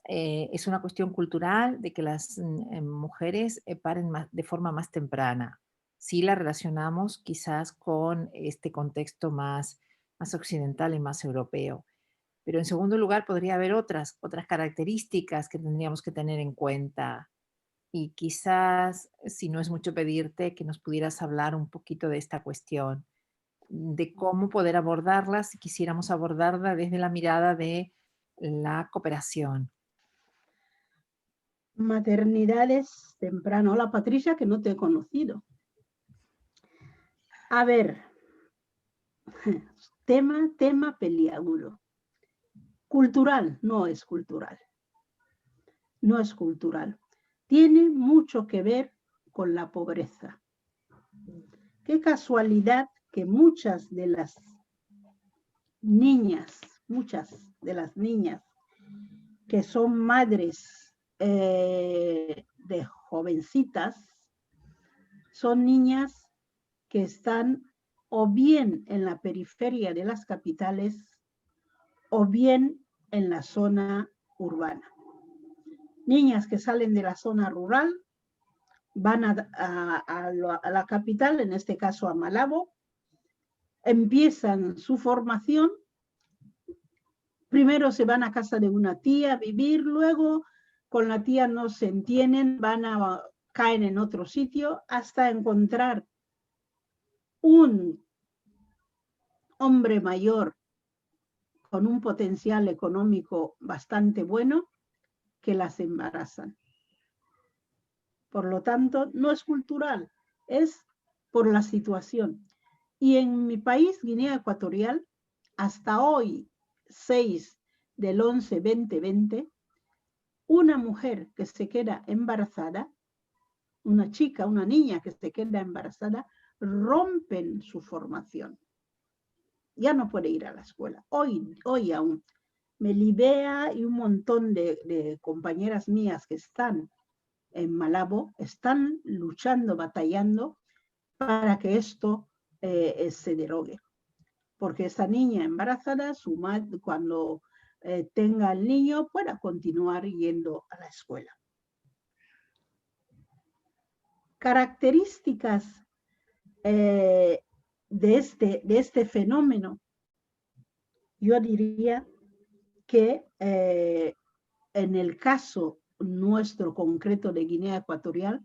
es una cuestión cultural de que las mujeres paren de forma más temprana. Si la relacionamos quizás con este contexto más occidental y más europeo. Pero en segundo lugar, podría haber otras características que tendríamos que tener en cuenta. Y quizás, si no es mucho pedirte, que nos pudieras hablar un poquito de esta cuestión, de cómo poder abordarla si quisiéramos abordarla desde la mirada de la cooperación. Maternidades temprano. Hola, Patricia, que no te he conocido. A ver, tema peliagudo. Cultural, no es cultural. No es cultural. Tiene mucho que ver con la pobreza. Qué casualidad que muchas de las niñas que son madres de jovencitas, son niñas que están o bien en la periferia de las capitales o bien en la zona urbana. Niñas que salen de la zona rural, van a la capital, en este caso a Malabo, empiezan su formación, primero se van a casa de una tía a vivir, luego con la tía no se entienden, caen en otro sitio hasta encontrar un hombre mayor con un potencial económico bastante bueno que las embarazan. Por lo tanto, no es cultural, es por la situación. Y en mi país, Guinea Ecuatorial, hasta hoy, 6/11/2020, una mujer que se queda embarazada, una chica, una niña que se queda embarazada, rompen su formación. Ya no puede ir a la escuela. Hoy aún. Melibea y un montón de compañeras mías que están en Malabo están luchando, batallando para que esto se derogue. Porque esa niña embarazada, su madre, cuando tenga el niño, pueda continuar yendo a la escuela. Características de este fenómeno, yo diría que en el caso nuestro concreto de Guinea Ecuatorial,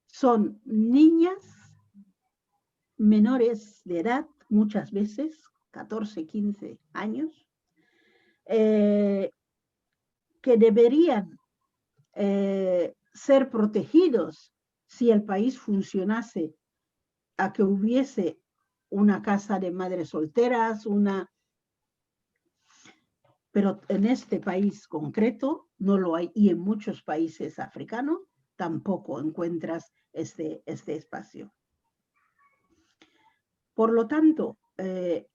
son niñas menores de edad, muchas veces, 14, 15 años, que deberían ser protegidos si el país funcionase, a que hubiese una casa de madres solteras, pero en este país concreto no lo hay, y en muchos países africanos tampoco encuentras este espacio. Por lo tanto,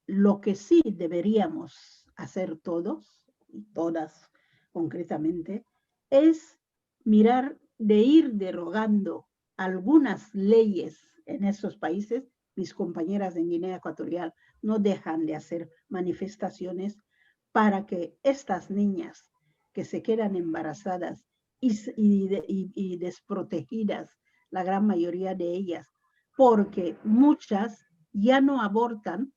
lo que sí deberíamos hacer todos, y todas concretamente, es mirar de ir derogando algunas leyes en esos países. Mis compañeras en Guinea Ecuatorial no dejan de hacer manifestaciones para que estas niñas que se quedan embarazadas y desprotegidas, la gran mayoría de ellas, porque muchas ya no abortan,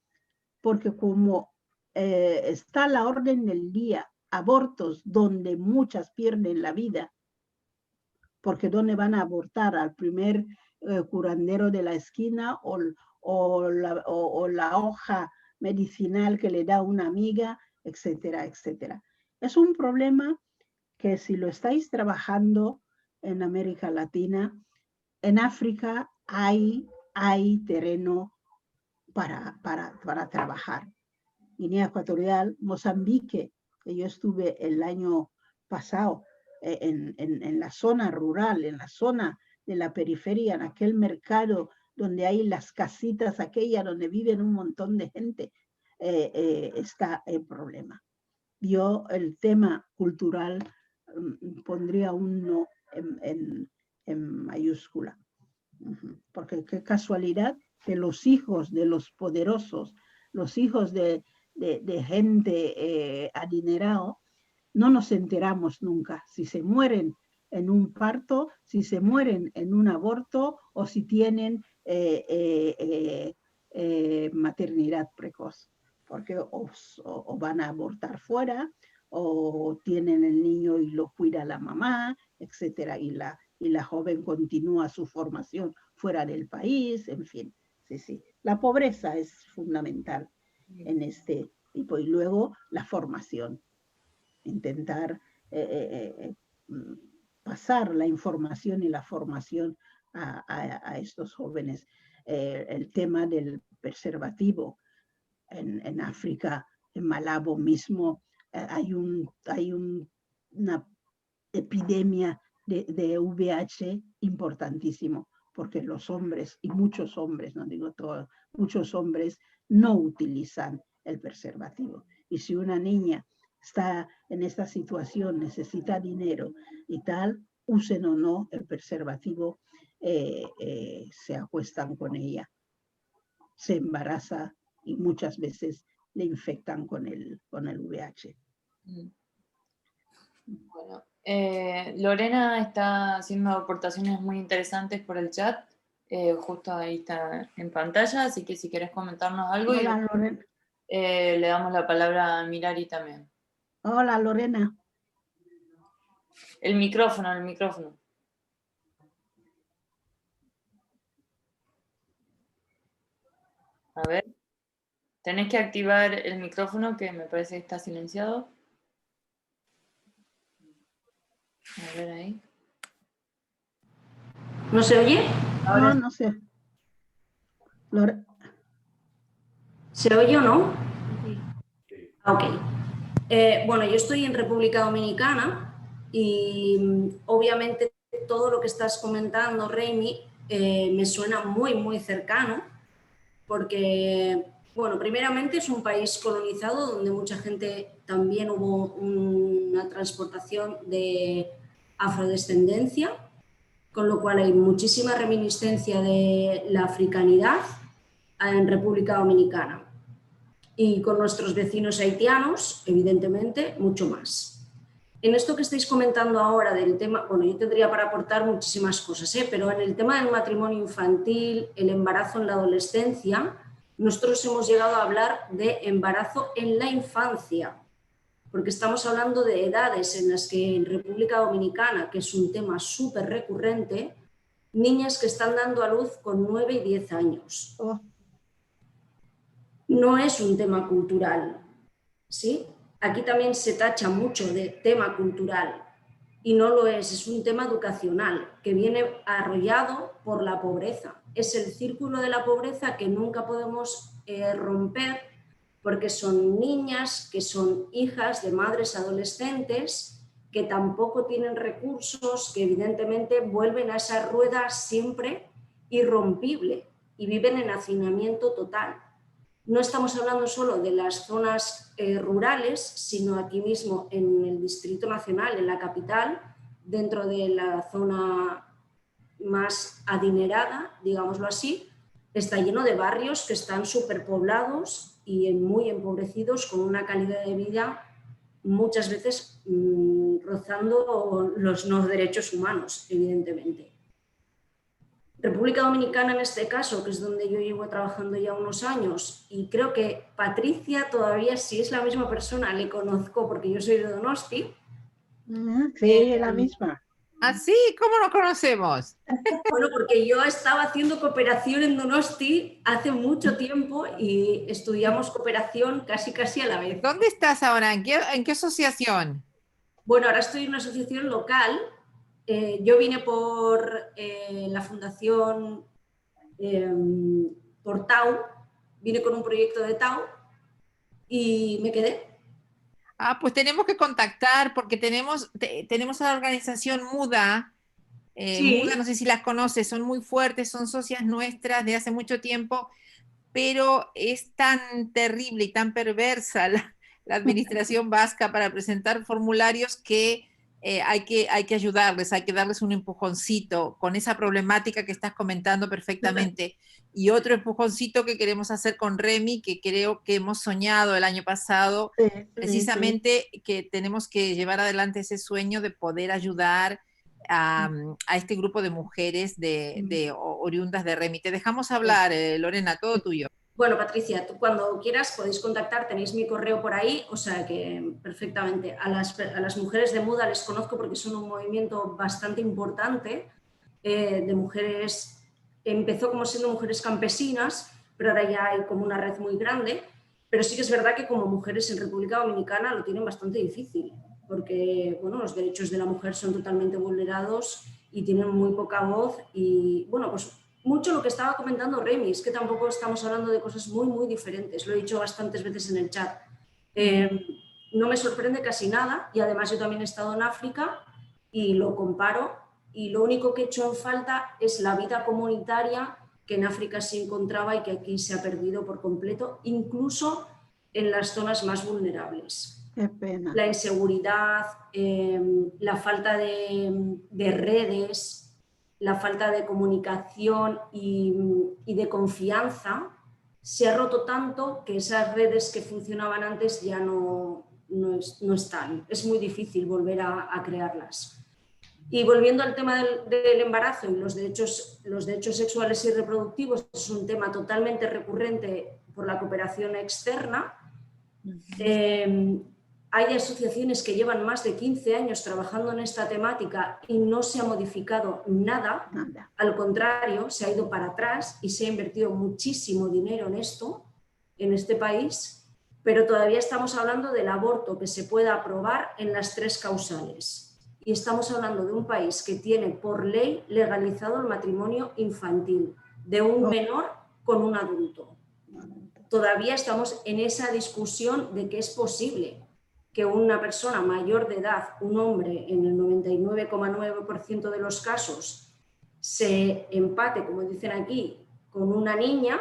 porque como está la orden del día, abortos donde muchas pierden la vida, porque ¿dónde van a abortar? Al primer curandero de la esquina o la hoja medicinal que le da una amiga, etcétera, etcétera. Es un problema que si lo estáis trabajando en América Latina, en África hay terreno para trabajar. Guinea Ecuatorial, Mozambique, que yo estuve el año pasado en la zona rural, en la zona de la periferia, en aquel mercado donde hay las casitas aquellas donde viven un montón de gente, está el problema. Yo el tema cultural pondría un no en mayúscula, porque qué casualidad que los hijos de los poderosos, los hijos de gente adinerado, no nos enteramos nunca si se mueren en un parto, si se mueren en un aborto o si tienen maternidad precoz, porque o van a abortar fuera o tienen el niño y lo cuida la mamá, etcétera, y la joven continúa su formación fuera del país, en fin. Sí, sí. La pobreza es fundamental en este tipo. Y luego la formación. Intentar pasar la información y la formación a estos jóvenes. El tema del preservativo en África, en Malabo mismo, hay una epidemia de VIH importantísimo, porque los hombres, y muchos hombres, no digo todos, muchos hombres no utilizan el preservativo. Y si una niña está en esta situación, necesita dinero y tal, usen o no el preservativo, se acuestan con ella, se embaraza y muchas veces le infectan con el VIH. Bueno, Lorena está haciendo aportaciones muy interesantes por el chat, justo ahí está en pantalla, así que si querés comentarnos algo. Hola, Lorena. Le damos la palabra a Mirari también. Hola, Lorena. El micrófono. A ver, tenés que activar el micrófono, que me parece que está silenciado. A ver ahí. ¿No se oye? Ahora no sé. ¿Se oye o no? Sí. Ok. Bueno, yo estoy en República Dominicana y obviamente todo lo que estás comentando, Reimi, me suena muy, muy cercano porque, bueno, primeramente es un país colonizado donde mucha gente también hubo una transportación de afrodescendencia, con lo cual hay muchísima reminiscencia de la africanidad en República Dominicana. Y con nuestros vecinos haitianos, evidentemente, mucho más. en esto que estáis comentando ahora del tema, bueno, yo tendría para aportar muchísimas cosas, pero en el tema del matrimonio infantil, el embarazo en la adolescencia, nosotros hemos llegado a hablar de embarazo en la infancia, porque estamos hablando de edades en las que en República Dominicana, que es un tema súper recurrente, niñas que están dando a luz con 9 y 10 años. Oh. No es un tema cultural, ¿sí? Aquí también se tacha mucho de tema cultural y no lo es un tema educacional que viene arrollado por la pobreza. Es el círculo de la pobreza que nunca podemos romper porque son niñas que son hijas de madres adolescentes que tampoco tienen recursos, que evidentemente vuelven a esa rueda siempre irrompible y viven en hacinamiento total. No estamos hablando solo de las zonas rurales, sino aquí mismo en el Distrito Nacional, en la capital, dentro de la zona más adinerada, digámoslo así, está lleno de barrios que están superpoblados y muy empobrecidos, con una calidad de vida muchas veces rozando los no derechos humanos, evidentemente. República Dominicana en este caso, que es donde yo llevo trabajando ya unos años, y creo que Patricia todavía, si es la misma persona, le conozco porque yo soy de Donosti. Sí, la misma. ¿Ah, sí? ¿Cómo nos conocemos? Bueno, porque yo estaba haciendo cooperación en Donosti hace mucho tiempo y estudiamos cooperación casi a la vez. ¿Dónde estás ahora? ¿En qué asociación? Bueno, ahora estoy en una asociación local. Yo vine por la fundación por TAU, vine con un proyecto de TAU y me quedé. Ah, pues tenemos que contactar porque tenemos a la organización Muda. Sí. Muda, no sé si las conoces, son muy fuertes, son socias nuestras de hace mucho tiempo, pero es tan terrible y tan perversa la administración vasca para presentar formularios que hay que ayudarles, hay que darles un empujoncito con esa problemática que estás comentando perfectamente. Y otro empujoncito que queremos hacer con Remy, que creo que hemos soñado el año pasado, precisamente que tenemos que llevar adelante ese sueño de poder ayudar a este grupo de mujeres de oriundas de Remy. Te dejamos hablar, Lorena, todo tuyo. Bueno, Patricia, tú cuando quieras podéis contactar, tenéis mi correo por ahí, o sea que perfectamente. A las mujeres de Muda les conozco porque son un movimiento bastante importante de mujeres. Empezó como siendo mujeres campesinas, pero ahora ya hay como una red muy grande. Pero sí que es verdad que como mujeres en República Dominicana lo tienen bastante difícil, porque bueno, los derechos de la mujer son totalmente vulnerados y tienen muy poca voz y bueno, pues mucho lo que estaba comentando Remy, es que tampoco estamos hablando de cosas muy diferentes, lo he dicho bastantes veces en el chat. No me sorprende casi nada y además yo también he estado en África y lo comparo y lo único que he hecho en falta es la vida comunitaria que en África se encontraba y que aquí se ha perdido por completo, incluso en las zonas más vulnerables. Qué pena. La inseguridad, la falta de redes, la falta de comunicación y de confianza se ha roto tanto que esas redes que funcionaban antes ya no están. Es muy difícil volver a crearlas. Y volviendo al tema del embarazo y los derechos sexuales y reproductivos, es un tema totalmente recurrente por la cooperación externa. Hay asociaciones que llevan más de 15 años trabajando en esta temática y no se ha modificado nada. Al contrario, se ha ido para atrás y se ha invertido muchísimo dinero en esto, en este país, pero todavía estamos hablando del aborto que se pueda aprobar en las 3 causales. Y estamos hablando de un país que tiene por ley legalizado el matrimonio infantil de un menor con un adulto. Todavía estamos en esa discusión de que es posible que una persona mayor de edad, un hombre, en el 99,9% de los casos, se empate, como dicen aquí, con una niña,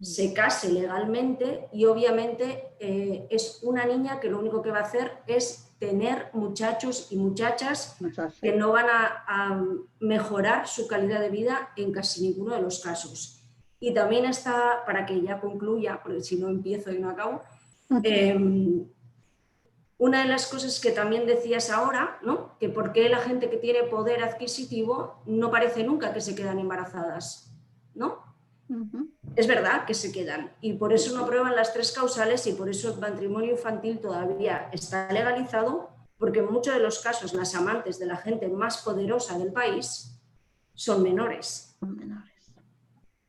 se case legalmente y obviamente es una niña que lo único que va a hacer es tener muchachos y muchachas que no van a mejorar su calidad de vida en casi ninguno de los casos. Y también está, para que ya concluya, porque si no empiezo y no acabo, una de las cosas que también decías ahora, ¿no? Que por qué la gente que tiene poder adquisitivo no parece nunca que se quedan embarazadas, ¿no? Es verdad que se quedan y por eso no aprueban las 3 causales y por eso el matrimonio infantil todavía está legalizado, porque en muchos de los casos las amantes de la gente más poderosa del país son menores.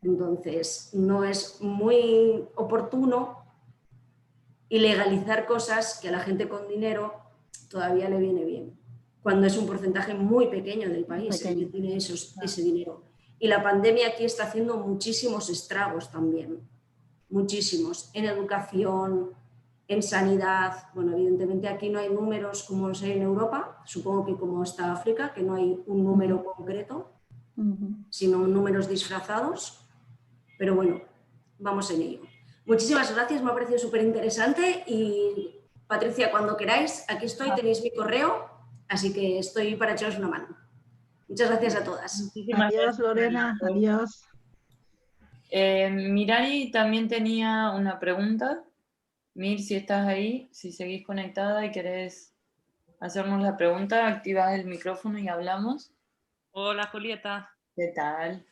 Entonces, no es muy oportuno ilegalizar cosas que a la gente con dinero todavía le viene bien, cuando es un porcentaje muy pequeño del país el que tiene ese dinero. Y la pandemia aquí está haciendo muchísimos estragos también, muchísimos, en educación, en sanidad. Bueno, evidentemente aquí no hay números como los hay en Europa, supongo que como está África, que no hay un número concreto, sino números disfrazados, pero bueno, vamos en ello. Muchísimas gracias, me ha parecido súper interesante y Patricia, cuando queráis, aquí estoy, tenéis mi correo, así que estoy para echaros una mano. Muchas gracias a todas. Adiós, Lorena, adiós. Mirari también tenía una pregunta. Mir, si estás ahí, si seguís conectada y querés hacernos la pregunta, activas el micrófono y hablamos. Hola, Julieta. ¿Qué tal?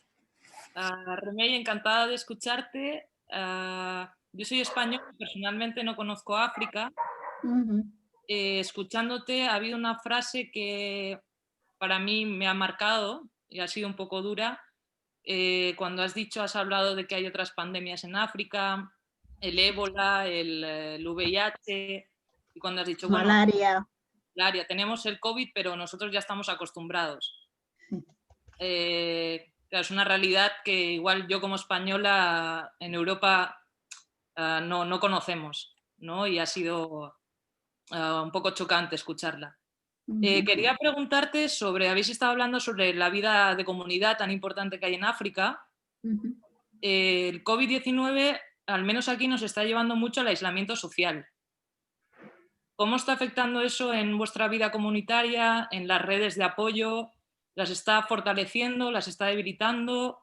Remey, encantada de escucharte. Yo soy española, personalmente no conozco África. Escuchándote ha habido una frase que para mí me ha marcado y ha sido un poco dura. Cuando has hablado de que hay otras pandemias en África, el ébola, el VIH, y cuando has dicho, bueno, malaria. Tenemos el COVID, pero nosotros ya estamos acostumbrados. Claro, es una realidad que igual yo como española en Europa no conocemos, ¿no? Y ha sido un poco chocante escucharla. Quería preguntarte habéis estado hablando sobre la vida de comunidad tan importante que hay en África. El COVID-19, al menos aquí, nos está llevando mucho al aislamiento social. ¿Cómo está afectando eso en vuestra vida comunitaria, en las redes de apoyo? ¿Las está fortaleciendo, las está debilitando?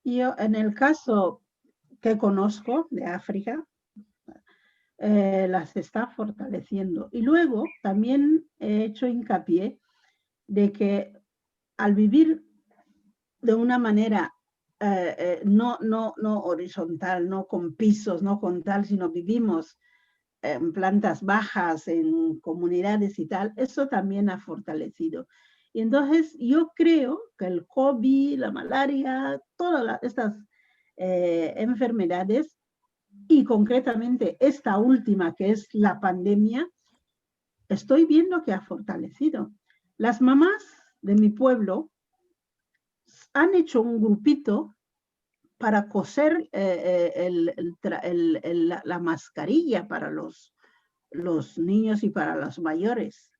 Yo, en el caso que conozco de África, las está fortaleciendo. Y luego también he hecho hincapié de que al vivir de una manera no horizontal, no con pisos, no con tal, sino vivimos en plantas bajas, en comunidades y tal, eso también ha fortalecido. Y entonces yo creo que el COVID, la malaria, todas estas enfermedades, y concretamente esta última que es la pandemia, estoy viendo que ha fortalecido. Las mamás de mi pueblo han hecho un grupito para coser la mascarilla para los niños y para los mayores.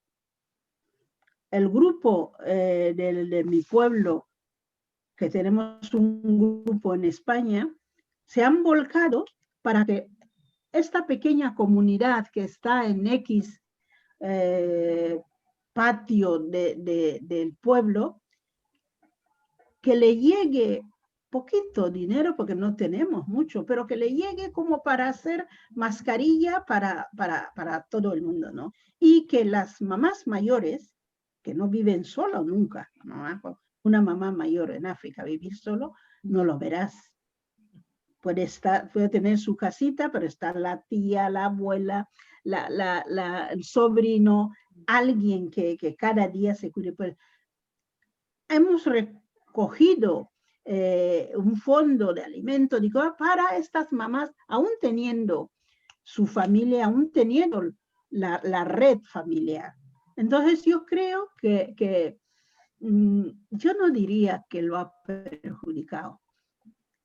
El grupo de mi pueblo, que tenemos un grupo en España, se han volcado para que esta pequeña comunidad que está en X patio del pueblo, que le llegue poquito dinero, porque no tenemos mucho, pero que le llegue como para hacer mascarilla para todo el mundo, ¿no? Y que las mamás mayores, que no viven solas nunca, ¿no? Una mamá mayor en África, vivir solo, no lo verás. Puede tener su casita, pero está la tía, la abuela, el sobrino, alguien que cada día se cuide. Pues, hemos recogido un fondo de alimento para estas mamás, aún teniendo su familia, aún teniendo la red familiar. Entonces yo creo que yo no diría que lo ha perjudicado.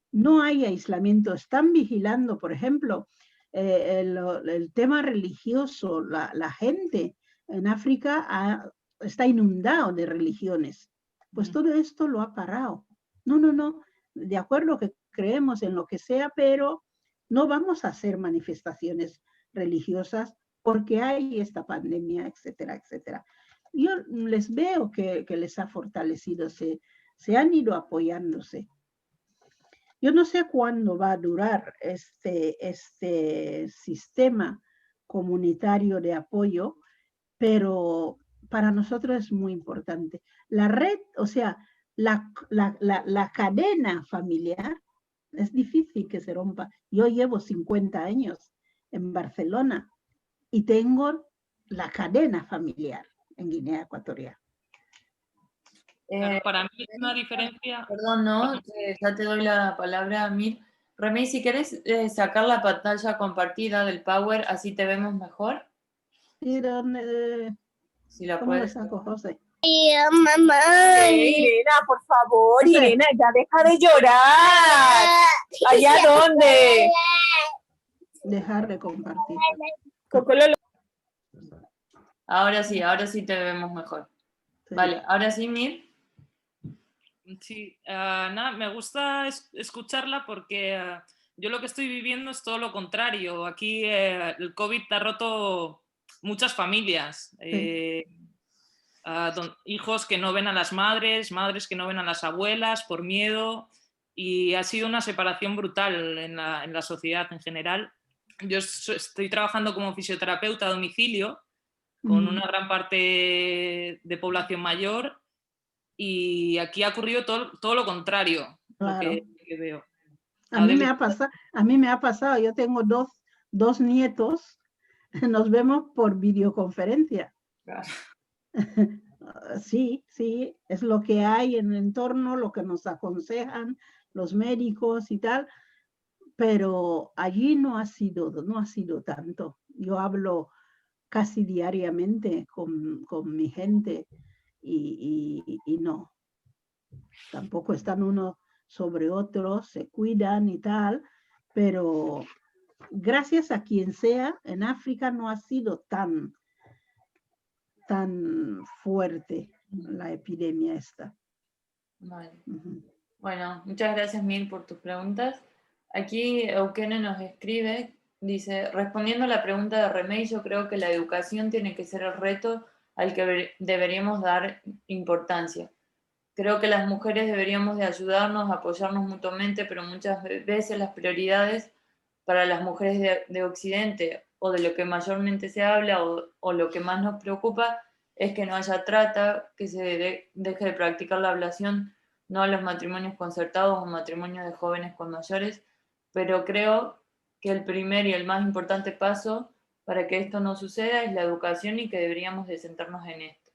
No hay aislamiento, están vigilando, por ejemplo, el tema religioso, la gente en África está inundado de religiones. Pues todo esto lo ha parado. No, de acuerdo que creemos en lo que sea, pero no vamos a hacer manifestaciones religiosas porque hay esta pandemia, etcétera, etcétera. Yo les veo que les ha fortalecido, se han ido apoyándose. Yo no sé cuándo va a durar este sistema comunitario de apoyo, pero para nosotros es muy importante. La red, o sea, la cadena familiar, es difícil que se rompa. Yo llevo 50 años en Barcelona y tengo la cadena familiar en Guinea Ecuatorial. Para mí es una diferencia... Perdón, ¿no? Ya te doy la palabra a Mir. Remey, si querés sacar la pantalla compartida del Power, así te vemos mejor. Sí, Si la ¿cómo lo puedes. saco, José? Mamá. Irena, por favor, José. Irena, ya deja de llorar. ¿Allá dónde? Dejar de compartir. Ahora sí te vemos mejor. Sí. Vale, ahora sí, Mir. Sí, nada, me gusta escucharla porque yo lo que estoy viviendo es todo lo contrario. Aquí el COVID ha roto muchas familias. Hijos que no ven a las madres, madres que no ven a las abuelas por miedo, y ha sido una separación brutal en la sociedad en general. Yo estoy trabajando como fisioterapeuta a domicilio con una gran parte de población mayor, y aquí ha ocurrido todo lo contrario, Claro. lo que veo. A mí me ha pasado, yo tengo dos nietos, nos vemos por videoconferencia. Claro. Sí, es lo que hay en el entorno, lo que nos aconsejan los médicos y tal, pero allí no ha sido tanto. Yo hablo casi diariamente con mi gente y no, tampoco están uno sobre otro, se cuidan y tal, pero gracias a quien sea, en África no ha sido tan fuerte la epidemia esta. Vale. Bueno, muchas gracias, Mir, por tus preguntas. Aquí Eukene nos escribe, dice, respondiendo a la pregunta de Remey, yo creo que la educación tiene que ser el reto al que deberíamos dar importancia. Creo que las mujeres deberíamos de ayudarnos, apoyarnos mutuamente, pero muchas veces las prioridades para las mujeres de Occidente, o de lo que mayormente se habla, o lo que más nos preocupa, es que no haya trata, que se deje de practicar la ablación, no a los matrimonios concertados o matrimonios de jóvenes con mayores, pero creo que el primer y el más importante paso para que esto no suceda es la educación, y que deberíamos de centrarnos en esto.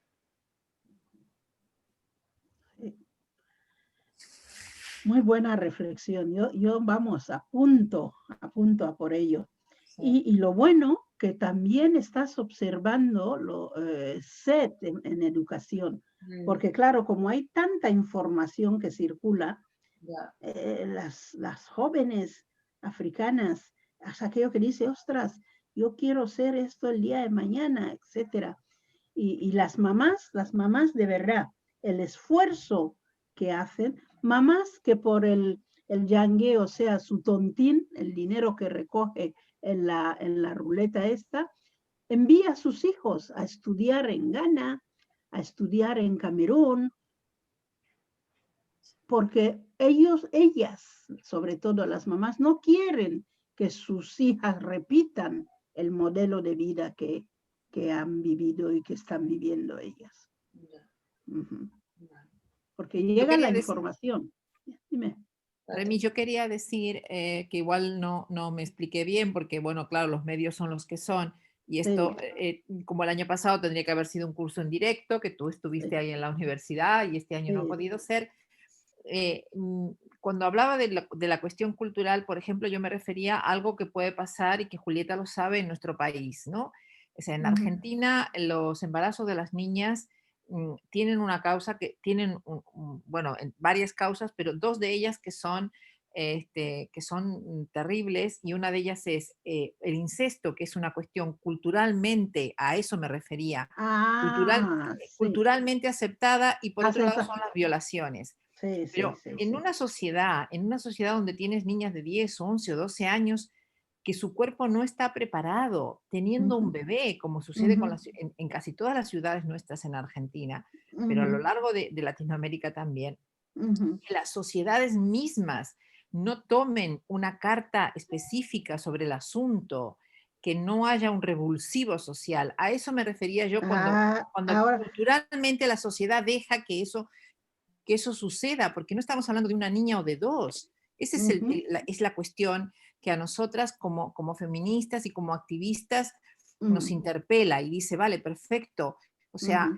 Muy buena reflexión. Yo vamos, apunto a por ello. Sí. Y lo bueno que también estás observando SED en educación, porque claro, como hay tanta información que circula, las jóvenes africanas, es aquello que dice, ostras, yo quiero ser esto el día de mañana, etcétera. Y las mamás de verdad, el esfuerzo que hacen, mamás que por el yangue, o sea, su tontín, el dinero que recoge en la ruleta esta, envía a sus hijos a estudiar en Ghana, a estudiar en Camerún, porque ellas, sobre todo las mamás, no quieren que sus hijas repitan el modelo de vida que han vivido y que están viviendo ellas. Porque llega la información. Dime. Remy, yo quería decir que igual no me expliqué bien, porque bueno, claro, los medios son los que son, y esto, como el año pasado tendría que haber sido un curso en directo, que tú estuviste ahí en la universidad, y este año no ha podido ser. Cuando hablaba de la cuestión cultural, por ejemplo, yo me refería a algo que puede pasar, y que Julieta lo sabe, en nuestro país, ¿no? O sea, en Argentina, los embarazos de las niñas tienen una causa, que tienen, bueno, varias causas, pero dos de ellas que son terribles, y una de ellas es el incesto, que es una cuestión culturalmente, a eso me refería, culturalmente aceptada, y por otro lado son las violaciones. Pero en una sociedad donde tienes niñas de 10, 11 o 12 años, que su cuerpo no está preparado, teniendo un bebé, como sucede en casi todas las ciudades nuestras en Argentina, pero a lo largo de Latinoamérica también, que las sociedades mismas no tomen una carta específica sobre el asunto, que no haya un revulsivo social. A eso me refería yo cuando ahora, culturalmente la sociedad deja que eso suceda, porque no estamos hablando de una niña o de dos. Esa es la cuestión que a nosotras como feministas y como activistas nos interpela y dice, vale, perfecto. O sea,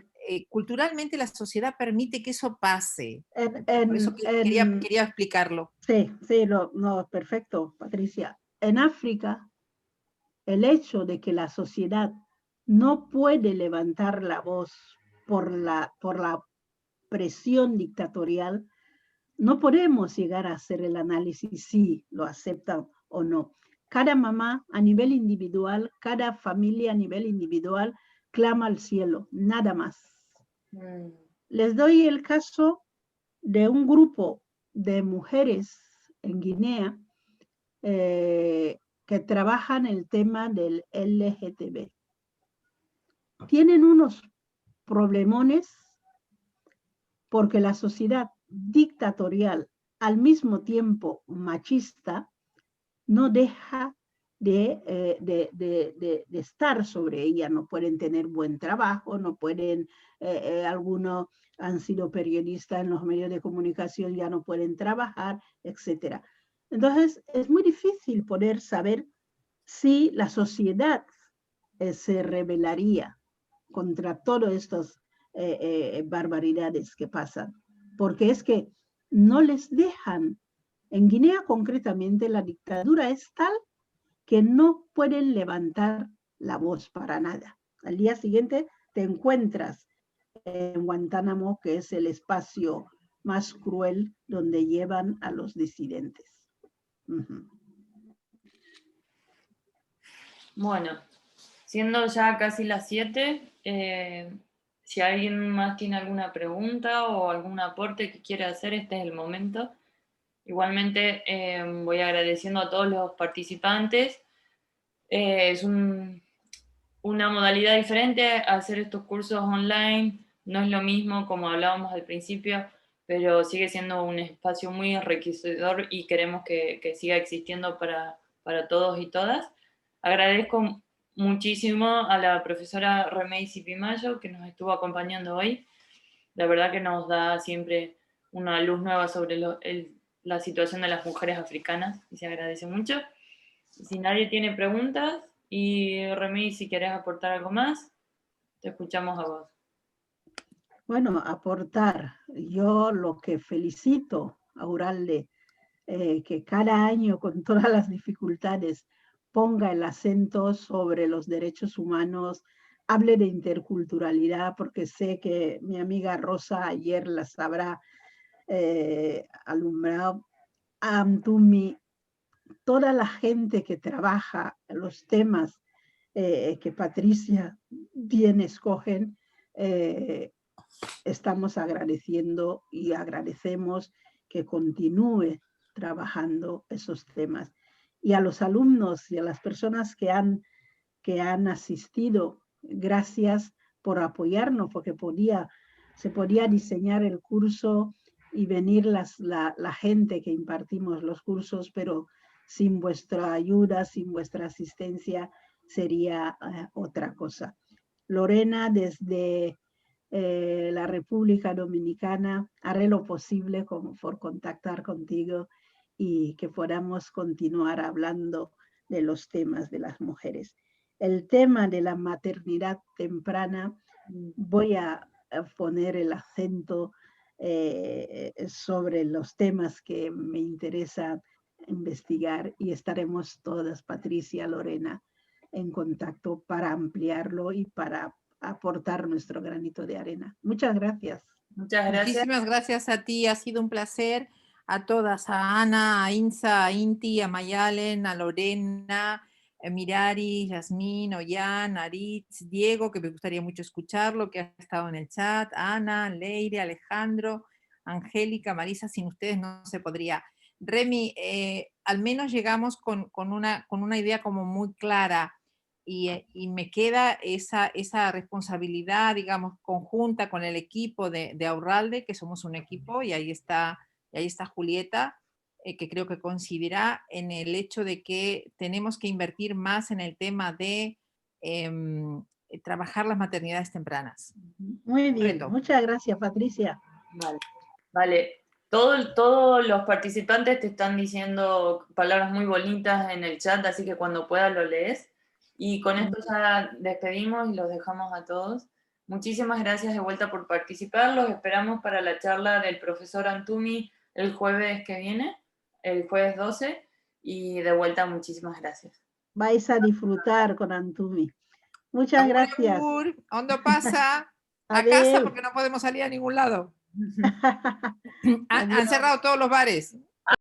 culturalmente la sociedad permite que eso pase. Por eso quería explicarlo. Sí, no, perfecto, Patricia. En África, el hecho de que la sociedad no puede levantar la voz por la presión dictatorial, no podemos llegar a hacer el análisis si lo aceptan o no. Cada mamá a nivel individual, cada familia a nivel individual clama al cielo, nada más. Les doy el caso de un grupo de mujeres en Guinea que trabajan el tema del LGTB. Tienen unos problemones porque la sociedad dictatorial, al mismo tiempo machista, no deja de estar sobre ella. No pueden tener buen trabajo, no pueden, algunos han sido periodistas en los medios de comunicación, ya no pueden trabajar, etc. Entonces, es muy difícil poder saber si la sociedad se rebelaría contra todas estas barbaridades que pasan, porque es que no les dejan. En Guinea concretamente la dictadura es tal que no pueden levantar la voz para nada. Al día siguiente te encuentras en Guantánamo, que es el espacio más cruel donde llevan a los disidentes. Bueno, siendo ya casi las 7, si alguien más tiene alguna pregunta o algún aporte que quiera hacer, este es el momento. Igualmente voy agradeciendo a todos los participantes. Es una modalidad diferente hacer estos cursos online. No es lo mismo como hablábamos al principio, pero sigue siendo un espacio muy enriquecedor y queremos que siga existiendo para todos y todas. Agradezco muchísimo a la profesora Remey Sipimayo que nos estuvo acompañando hoy. La verdad que nos da siempre una luz nueva sobre la situación de las mujeres africanas y se agradece mucho. Si nadie tiene preguntas, y Remey, si querés aportar algo más, te escuchamos a vos. Bueno, aportar. Yo lo que felicito a Uralde, que cada año con todas las dificultades ponga el acento sobre los derechos humanos, hable de interculturalidad, porque sé que mi amiga Rosa ayer las habrá alumbrado. Amtumi, toda la gente que trabaja los temas que Patricia bien escogen, estamos agradeciendo y agradecemos que continúe trabajando esos temas. Y a los alumnos y a las personas que han asistido, gracias por apoyarnos, porque se podía diseñar el curso y venir la gente que impartimos los cursos, pero sin vuestra ayuda, sin vuestra asistencia, sería otra cosa. Lorena, desde la República Dominicana, haré lo posible por contactar contigo y que podamos continuar hablando de los temas de las mujeres. El tema de la maternidad temprana, voy a poner el acento sobre los temas que me interesa investigar y estaremos todas, Patricia, Lorena, en contacto para ampliarlo y para aportar nuestro granito de arena. Muchas gracias. Muchas gracias. Muchísimas gracias a ti, ha sido un placer. A todas, a Ana, a Insa, a Inti, a Mayalen, a Lorena, a Mirari, Yasmín, Ollán, Aritz, Diego, que me gustaría mucho escucharlo, que ha estado en el chat, Ana, Leire, Alejandro, Angélica, Marisa, sin ustedes no se podría. Remy, al menos llegamos con una idea como muy clara y me queda esa responsabilidad, digamos, conjunta con el equipo de Aurralde, que somos un equipo y ahí está Julieta, que creo que coincidirá en el hecho de que tenemos que invertir más en el tema de trabajar las maternidades tempranas. Muy Un bien, reto. muchas gracias, Patricia. Vale, vale. Todos los participantes te están diciendo palabras muy bonitas en el chat, así que cuando puedas lo lees. Y con esto ya despedimos y los dejamos a todos. Muchísimas gracias de vuelta por participar. Los esperamos para la charla del profesor Antumi el jueves que viene, el jueves 12. Y de vuelta, muchísimas gracias. Vais a disfrutar con Antumi. Muchas gracias. ¿Dónde pasa? A Adeu. casa porque no podemos salir a ningún lado. Han cerrado todos los bares.